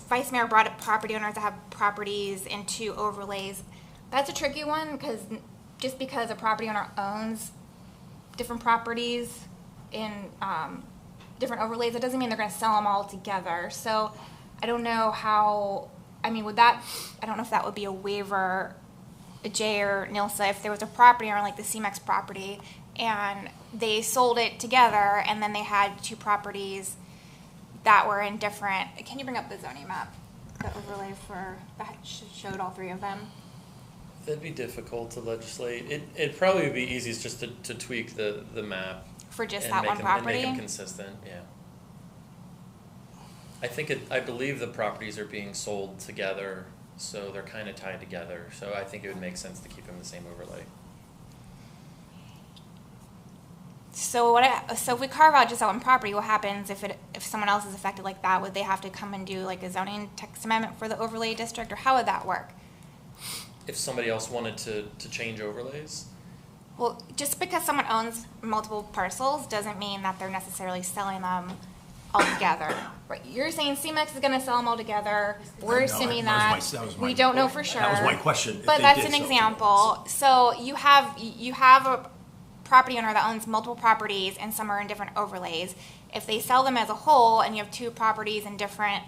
S2: Vice Mayor brought up property owners that have properties in 2 overlays. That's a tricky one, because just because a property owner owns different properties in different overlays, it doesn't mean they're going to sell them all together. So I don't know how. I don't know if that would be a waiver, Jay or Nilsa, if there was a property owner like the CMEX property and they sold it together and then they had 2 properties that were in different, can you bring up the zoning map, the overlay that showed all 3 of them?
S14: That'd be difficult to legislate. It probably would be easiest just to tweak the map.
S2: For just
S14: and
S2: that
S14: make
S2: one
S14: them,
S2: property?
S14: And make them consistent, yeah. I believe the properties are being sold together, so they're kind of tied together. So I think it would make sense to keep them the same overlay.
S2: So if we carve out just that one property, what happens if someone else is affected like that? Would they have to come and do like a zoning text amendment for the overlay district, or how would that work?
S14: If somebody else wanted to change overlays?
S2: Well, just because someone owns multiple parcels doesn't mean that they're necessarily selling them all together. Right? You're saying CMEX is going to sell them all together. We're assuming that. We don't know for sure.
S10: That was my question.
S2: But that's an example. So you have a property owner that owns multiple properties and some are in different overlays. If they sell them as a whole and you have 2 properties in different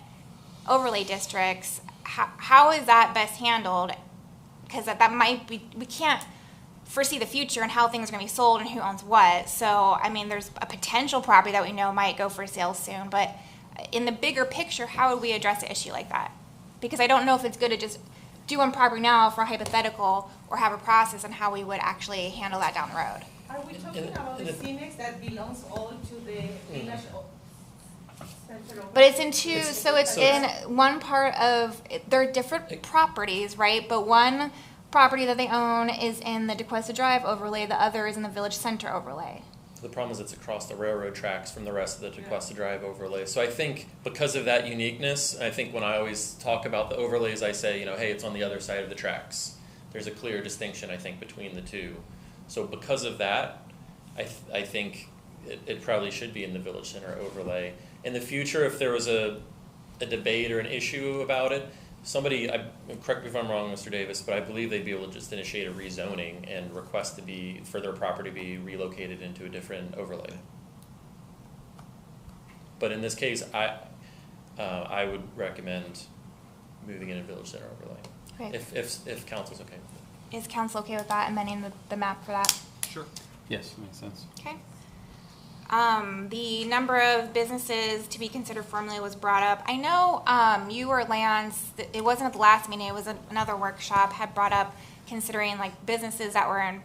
S2: overlay districts, how is that best handled? because that might be, we can't foresee the future and how things are going to be sold and who owns what. So, I mean, there's a potential property that we know might go for sale soon, but in the bigger picture, how would we address an issue like that? Because I don't know if it's good to just do one property now for a hypothetical or have a process on how we would actually handle that down the road.
S12: Are we talking about the CEMEX that belongs all to the village center of?
S2: But it's in two, so it's in one part of, they're different properties, right? But one property that they own is in the DeQuesta Drive overlay, the other is in the Village Center overlay.
S14: The problem is it's across the railroad tracks from the rest of the DeQuesta Drive overlay. So I think because of that uniqueness, I think when I always talk about the overlays, I say, you know, hey, it's on the other side of the tracks. There's a clear distinction, I think, between the two. So because of that, I think it probably should be in the Village Center overlay. In the future, if there was a debate or an issue about it, somebody, correct me if I'm wrong, Mr. Davis, but I believe they'd be able to just initiate a rezoning and request for their property to be relocated into a different overlay. But in this case, I would recommend moving it in Village Center overlay.
S2: Okay.
S14: If council's okay with it.
S2: Is council okay with that, amending the map for that?
S8: Sure.
S11: Yes, makes sense.
S2: Okay. The number of businesses to be considered formally was brought up. I know you or Lance, it wasn't at the last meeting, it was another workshop, had brought up considering like businesses that were in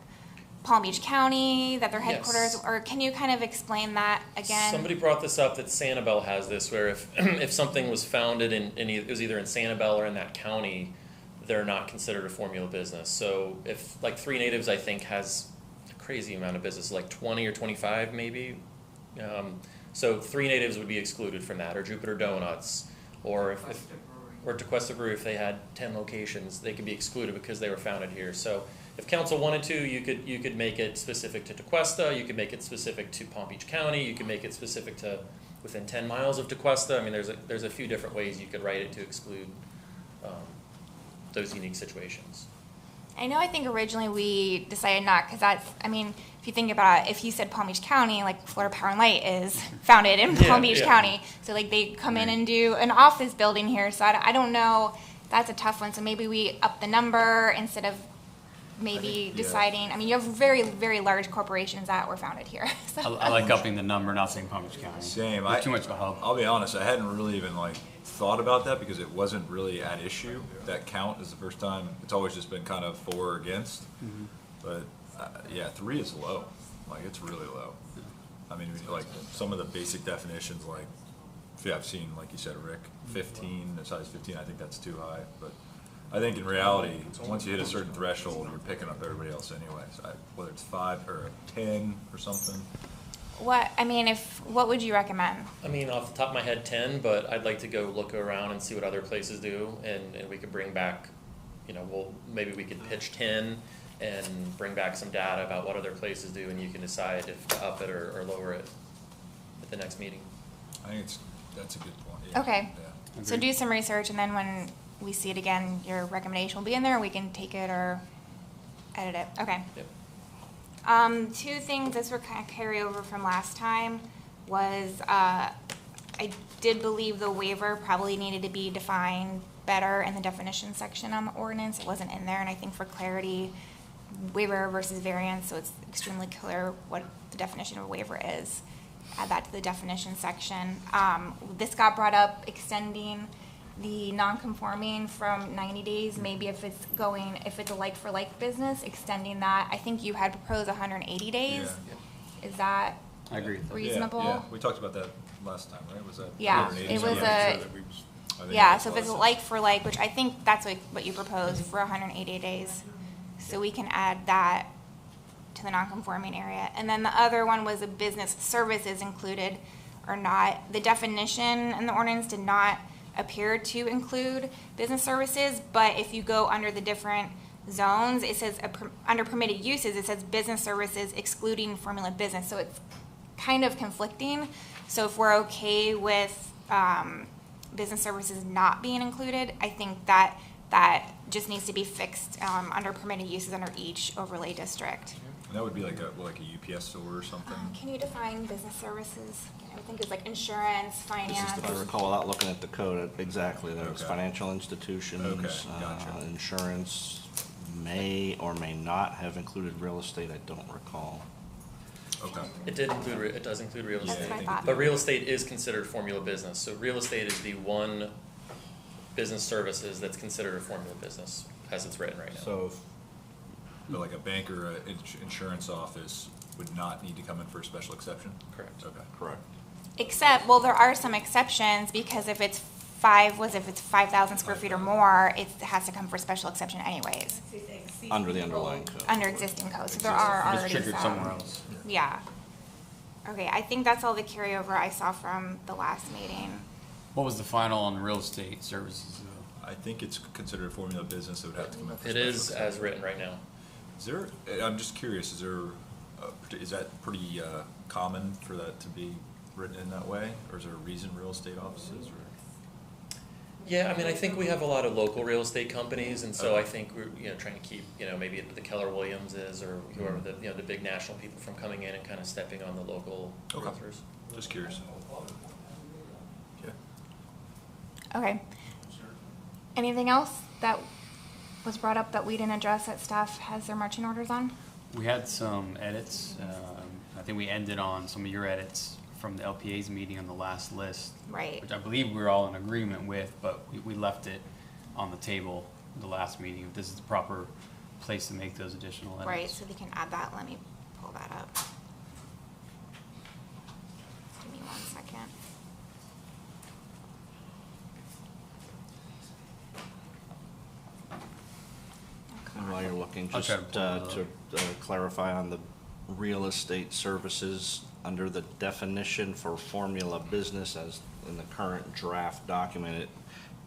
S2: Palm Beach County, that their headquarters,
S14: Yes.
S2: or can you kind of explain that again?
S14: Somebody brought this up that Sanibel has this, where if something was founded it was either in Sanibel or in that county, they're not considered a formula business. So if like 3 Natives, I think, has a crazy amount of business, like 20 or 25 maybe. So 3 Natives would be excluded from that, or Jupiter Donuts, or or DeQuesta Brewery, if they had 10 locations, they could be excluded because they were founded here. So if council wanted to, you could make it specific to DeQuesta, you could make it specific to Palm Beach County, you could make it specific to within 10 miles of DeQuesta. I mean, there's a few different ways you could write it to exclude those unique situations.
S2: I think originally we decided not, because that's, I mean, if you think about it, if you said Palm Beach County, like Florida Power and Light is founded in Palm Beach County. So like they come in and do an office building here. So I don't know, that's a tough one. So maybe we up the number instead of maybe deciding, I mean, you have very, very large corporations that were founded here. So.
S11: I like upping the number, not saying Palm Beach County.
S8: Same.
S11: There's too much of a hub.
S8: I'll be honest, I hadn't really even like thought about that because it wasn't really at issue. That count is the first time. It's always just been kind of for or against.
S11: Mm-hmm.
S8: But yeah, 3 is low. Like it's really low. I mean, like some of the basic definitions, like I've seen, like you said, Rick, 15, a size 15. I think that's too high. But I think in reality, once you hit a certain threshold, you're picking up everybody else anyways. Whether it's 5 or 10 or something.
S2: What would you recommend?
S14: I mean, off the top of my head, 10, but I'd like to go look around and see what other places do, and we could bring back, you know, maybe we could pitch 10 and bring back some data about what other places do, and you can decide if to up it or lower it at the next meeting.
S8: I think that's a good point. Yeah.
S2: Okay.
S8: Yeah.
S2: So do some research, and then when we see it again, your recommendation will be in there. We can take it or edit it. Okay.
S14: Yep.
S2: 2 things, this were kind of carryover from last time, was I did believe the waiver probably needed to be defined better in the definition section on the ordinance. It wasn't in there, and I think for clarity, waiver versus variance, so it's extremely clear what the definition of a waiver is. Add that to the definition section. This got brought up, extending the non-conforming from 90 days, maybe if it's a like-for-like business, extending that. I think you had proposed 180 days.
S8: Yeah.
S2: Is that
S11: I agree.
S2: reasonable?
S8: Yeah, we talked about that last time, right? Was that?
S2: Yeah,
S8: 180?
S2: it was so if it's a like-for-like, which I think that's what you proposed for 180 days. So we can add that to the non-conforming area. And then the other one was a business services included or not. The definition in the ordinance did not appear to include business services, but if you go under the different zones, it says under permitted uses, it says business services excluding formula business. So it's kind of conflicting. So if we're okay with business services not being included, I think that just needs to be fixed under permitted uses under each overlay district.
S8: And that would be like a UPS store or something.
S2: Can you define business services? I think it's like insurance, finance.
S15: If I recall without looking at the code, exactly, there's
S8: Okay.
S15: financial institutions,
S8: Okay, gotcha.
S15: insurance, may or may not have included real estate, I don't recall.
S8: Okay.
S14: It does include real
S2: That's
S14: estate.
S2: what I thought.
S14: But real estate is considered formula business, so real estate is the one business services that's considered a formula business, as it's written right now.
S15: So,
S8: But like a bank or an insurance office would not need to come in for a special exception?
S14: Correct.
S8: Okay.
S15: correct.
S2: Except, well, there are some exceptions, because if it's 5,000 square feet or more, it has to come for special exception anyways,
S15: Under the underlying code.
S2: under existing code, so there are
S11: It's
S2: already
S11: triggered
S2: some.
S11: somewhere else.
S2: Yeah. Okay, I think that's all the carryover I saw from the last meeting.
S11: What was the final on real estate services though?
S8: I think it's considered a formula business that would have to come in for
S14: It
S8: special
S14: is
S8: exception.
S14: as written right now.
S8: Is there, I'm just curious, is that pretty common for that to be written in that way? Or is there a reason real estate offices or?
S14: Yeah, I mean, I think we have a lot of local real estate companies, and so
S8: Okay.
S14: I think we're, trying to keep, maybe the Keller Williamses or whoever, the big national people from coming in and kind of stepping on the local
S8: Okay.
S14: realtors.
S8: Just curious. Yeah.
S2: Okay. Anything else that was brought up that we didn't address that staff has their marching orders on?
S11: We had some edits. I think we ended on some of your edits from the LPA's meeting on the last list.
S2: Right.
S11: Which I believe we were all in agreement with, but we left it on the table the last meeting. If this is the proper place to make those additional edits.
S2: Right, so they can add that. Let me pull that up. Give me 1 second.
S15: And while you're looking,
S11: I'll
S15: just
S11: try to pull it
S15: to clarify on the real estate services, under the definition for formula business as in the current draft document, it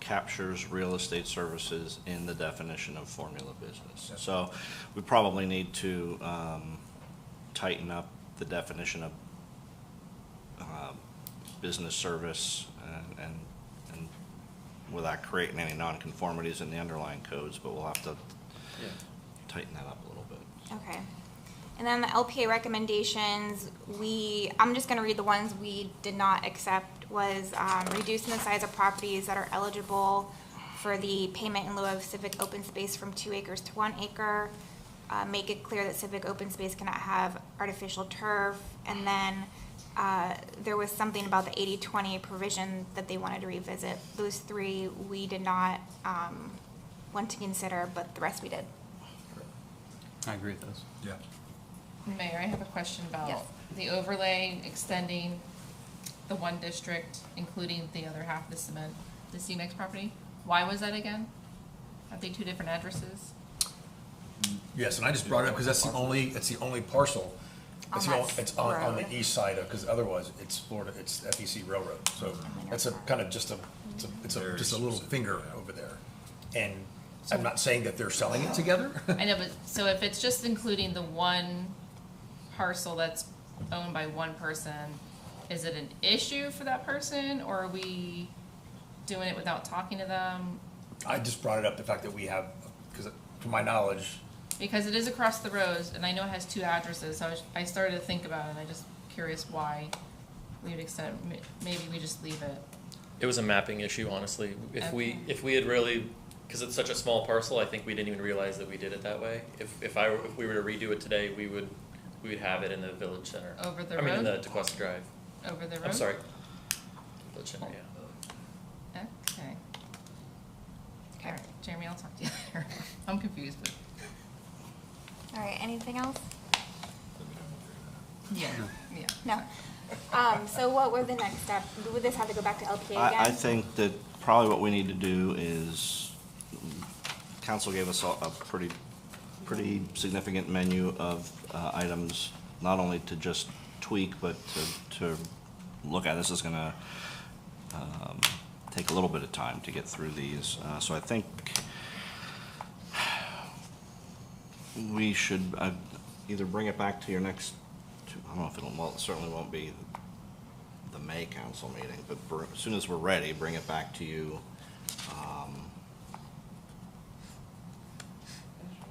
S15: captures real estate services in the definition of formula business. So we probably need to tighten up the definition of business service and without creating any nonconformities in the underlying codes, but we'll have to tighten that up a little bit.
S2: Okay. And then the LPA recommendations, I'm just gonna read the ones we did not accept, was reducing the size of properties that are eligible for the payment in lieu of civic open space from 2 acres to 1 acre. Make it clear that civic open space cannot have artificial turf. And then there was something about the 80-20 provision that they wanted to revisit. Those three we did not want to consider, but the rest we did.
S11: I agree with those.
S8: Yeah.
S9: Mayor, I have a question
S2: Yes.
S9: about the overlay extending the one district, including the other half, the CMEX property. Why was that again? Are they two different addresses?
S10: Yes, and I just brought it up because it's the only parcel. It's
S2: On that
S10: it's on
S2: road.
S10: the east side of, because otherwise it's Florida, it's FEC Railroad. So that's a kind of just a little finger over there. And I'm not saying that they're selling it together.
S9: I know, but, so if it's just including the one parcel that's owned by one person, is it an issue for that person, or are we doing it without talking to them?
S10: I just brought it up, the fact that we have, because to my knowledge,
S9: Because it is across the road, and I know it has two addresses, so I started to think about it, and I'm just curious why we would extend, maybe we just leave it.
S14: It was a mapping issue, honestly. If
S9: Okay.
S14: we had really, because it's such a small parcel, I think we didn't even realize that we did it that way. If we were to redo it today, we would have it in the village center.
S9: Over the
S14: I mean, in
S9: road?
S14: the DeQuesta Drive.
S9: Over the road?
S14: I'm sorry. Village center, yeah.
S9: Okay. All right, Jeremy, I'll talk to you later. I'm confused, but.
S2: All right, anything else?
S9: Yeah, yeah.
S2: No. So what were the next steps? Would this have to go back to LPA again?
S15: I think that probably what we need to do is, council gave us a pretty significant menu of items, not only to just tweak, but to look at. This is gonna take a little bit of time to get through these. So I think we should either bring it back to your next, I don't know if it certainly won't be the May council meeting, but as soon as we're ready, bring it back to you.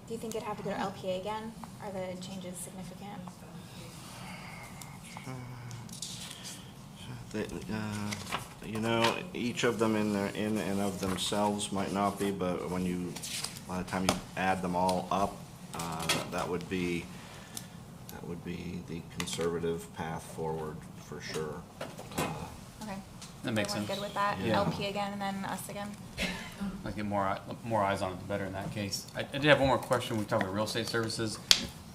S2: Do you think it'd have to go to LPA again? Are the changes significant?
S15: Each of them in and of themselves might not be, but when you by the time you add them all up, that would be the conservative path forward for sure.
S2: Okay.
S11: That makes
S2: Everyone
S11: sense.
S2: good with that?
S11: Yeah.
S2: LP again and then us again?
S11: Like get more eyes on it, the better in that case. I did have one more question. We talked about real estate services.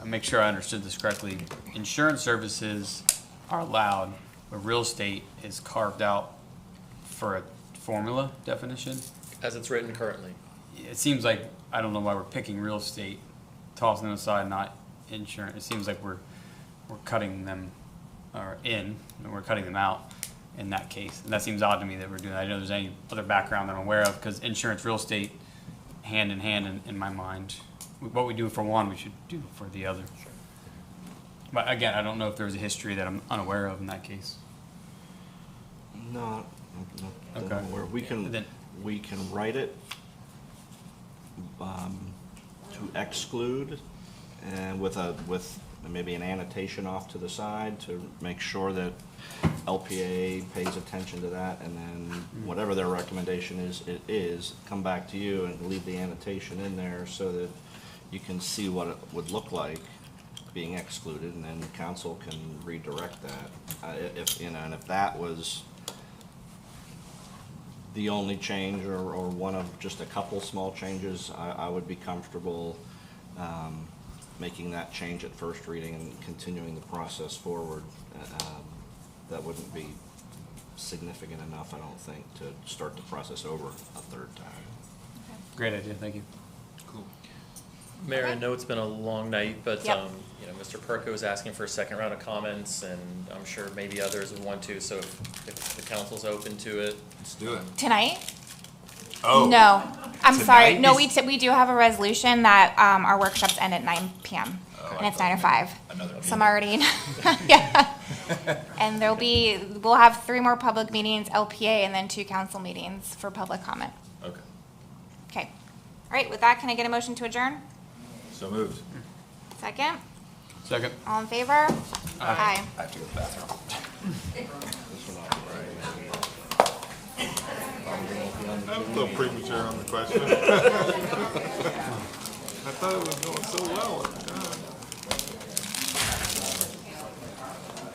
S11: I'll make sure I understood this correctly. Insurance services are allowed, but real estate is carved out for a formula definition.
S14: As it's written currently.
S11: It seems like, I don't know why we're picking real estate, tossing them aside, not insurance. It seems like we're cutting them, and we're cutting them out in that case. And that seems odd to me that we're doing that. I don't know if there's any other background that I'm aware of, because insurance, real estate, hand in hand in my mind. What we do for one, we should do for the other. Sure. But again, I don't know if there's a history that I'm unaware of in that case.
S15: No,
S11: Okay.
S15: where we can write it to exclude, and with maybe an annotation off to the side to make sure that LPA pays attention to that, and then whatever their recommendation is, come back to you and leave the annotation in there so that you can see what it would look like being excluded, and then council can redirect that. If that was the only change, or one of just a couple small changes, I would be comfortable making that change at first reading and continuing the process forward. That wouldn't be significant enough, I don't think, to start the process over a third time.
S11: Great idea, thank you.
S8: Cool.
S14: Mayor, I know it's been a long night, but,
S2: Yep.
S14: Mr. Perko is asking for a second round of comments, and I'm sure maybe others would want to, so if the council's open to it.
S8: Let's do it.
S2: Tonight?
S8: Oh.
S2: No, I'm sorry.
S8: Tonight
S2: No,
S8: is-
S2: we do have a resolution that our workshops end at 9 p.m.
S8: Oh,
S2: and it's 9 to 5.
S8: Another
S2: So I'm already, yeah. And we'll have 3 more public meetings, LPA, and then 2 council meetings for public comment.
S8: Okay.
S2: Okay. All right, with that, can I get a motion to adjourn?
S8: So moved.
S2: Second?
S11: Second.
S2: All in favor? Aye.
S8: I have to go to the bathroom.
S13: I'm a little premature on the question. I thought it was going so well at the time.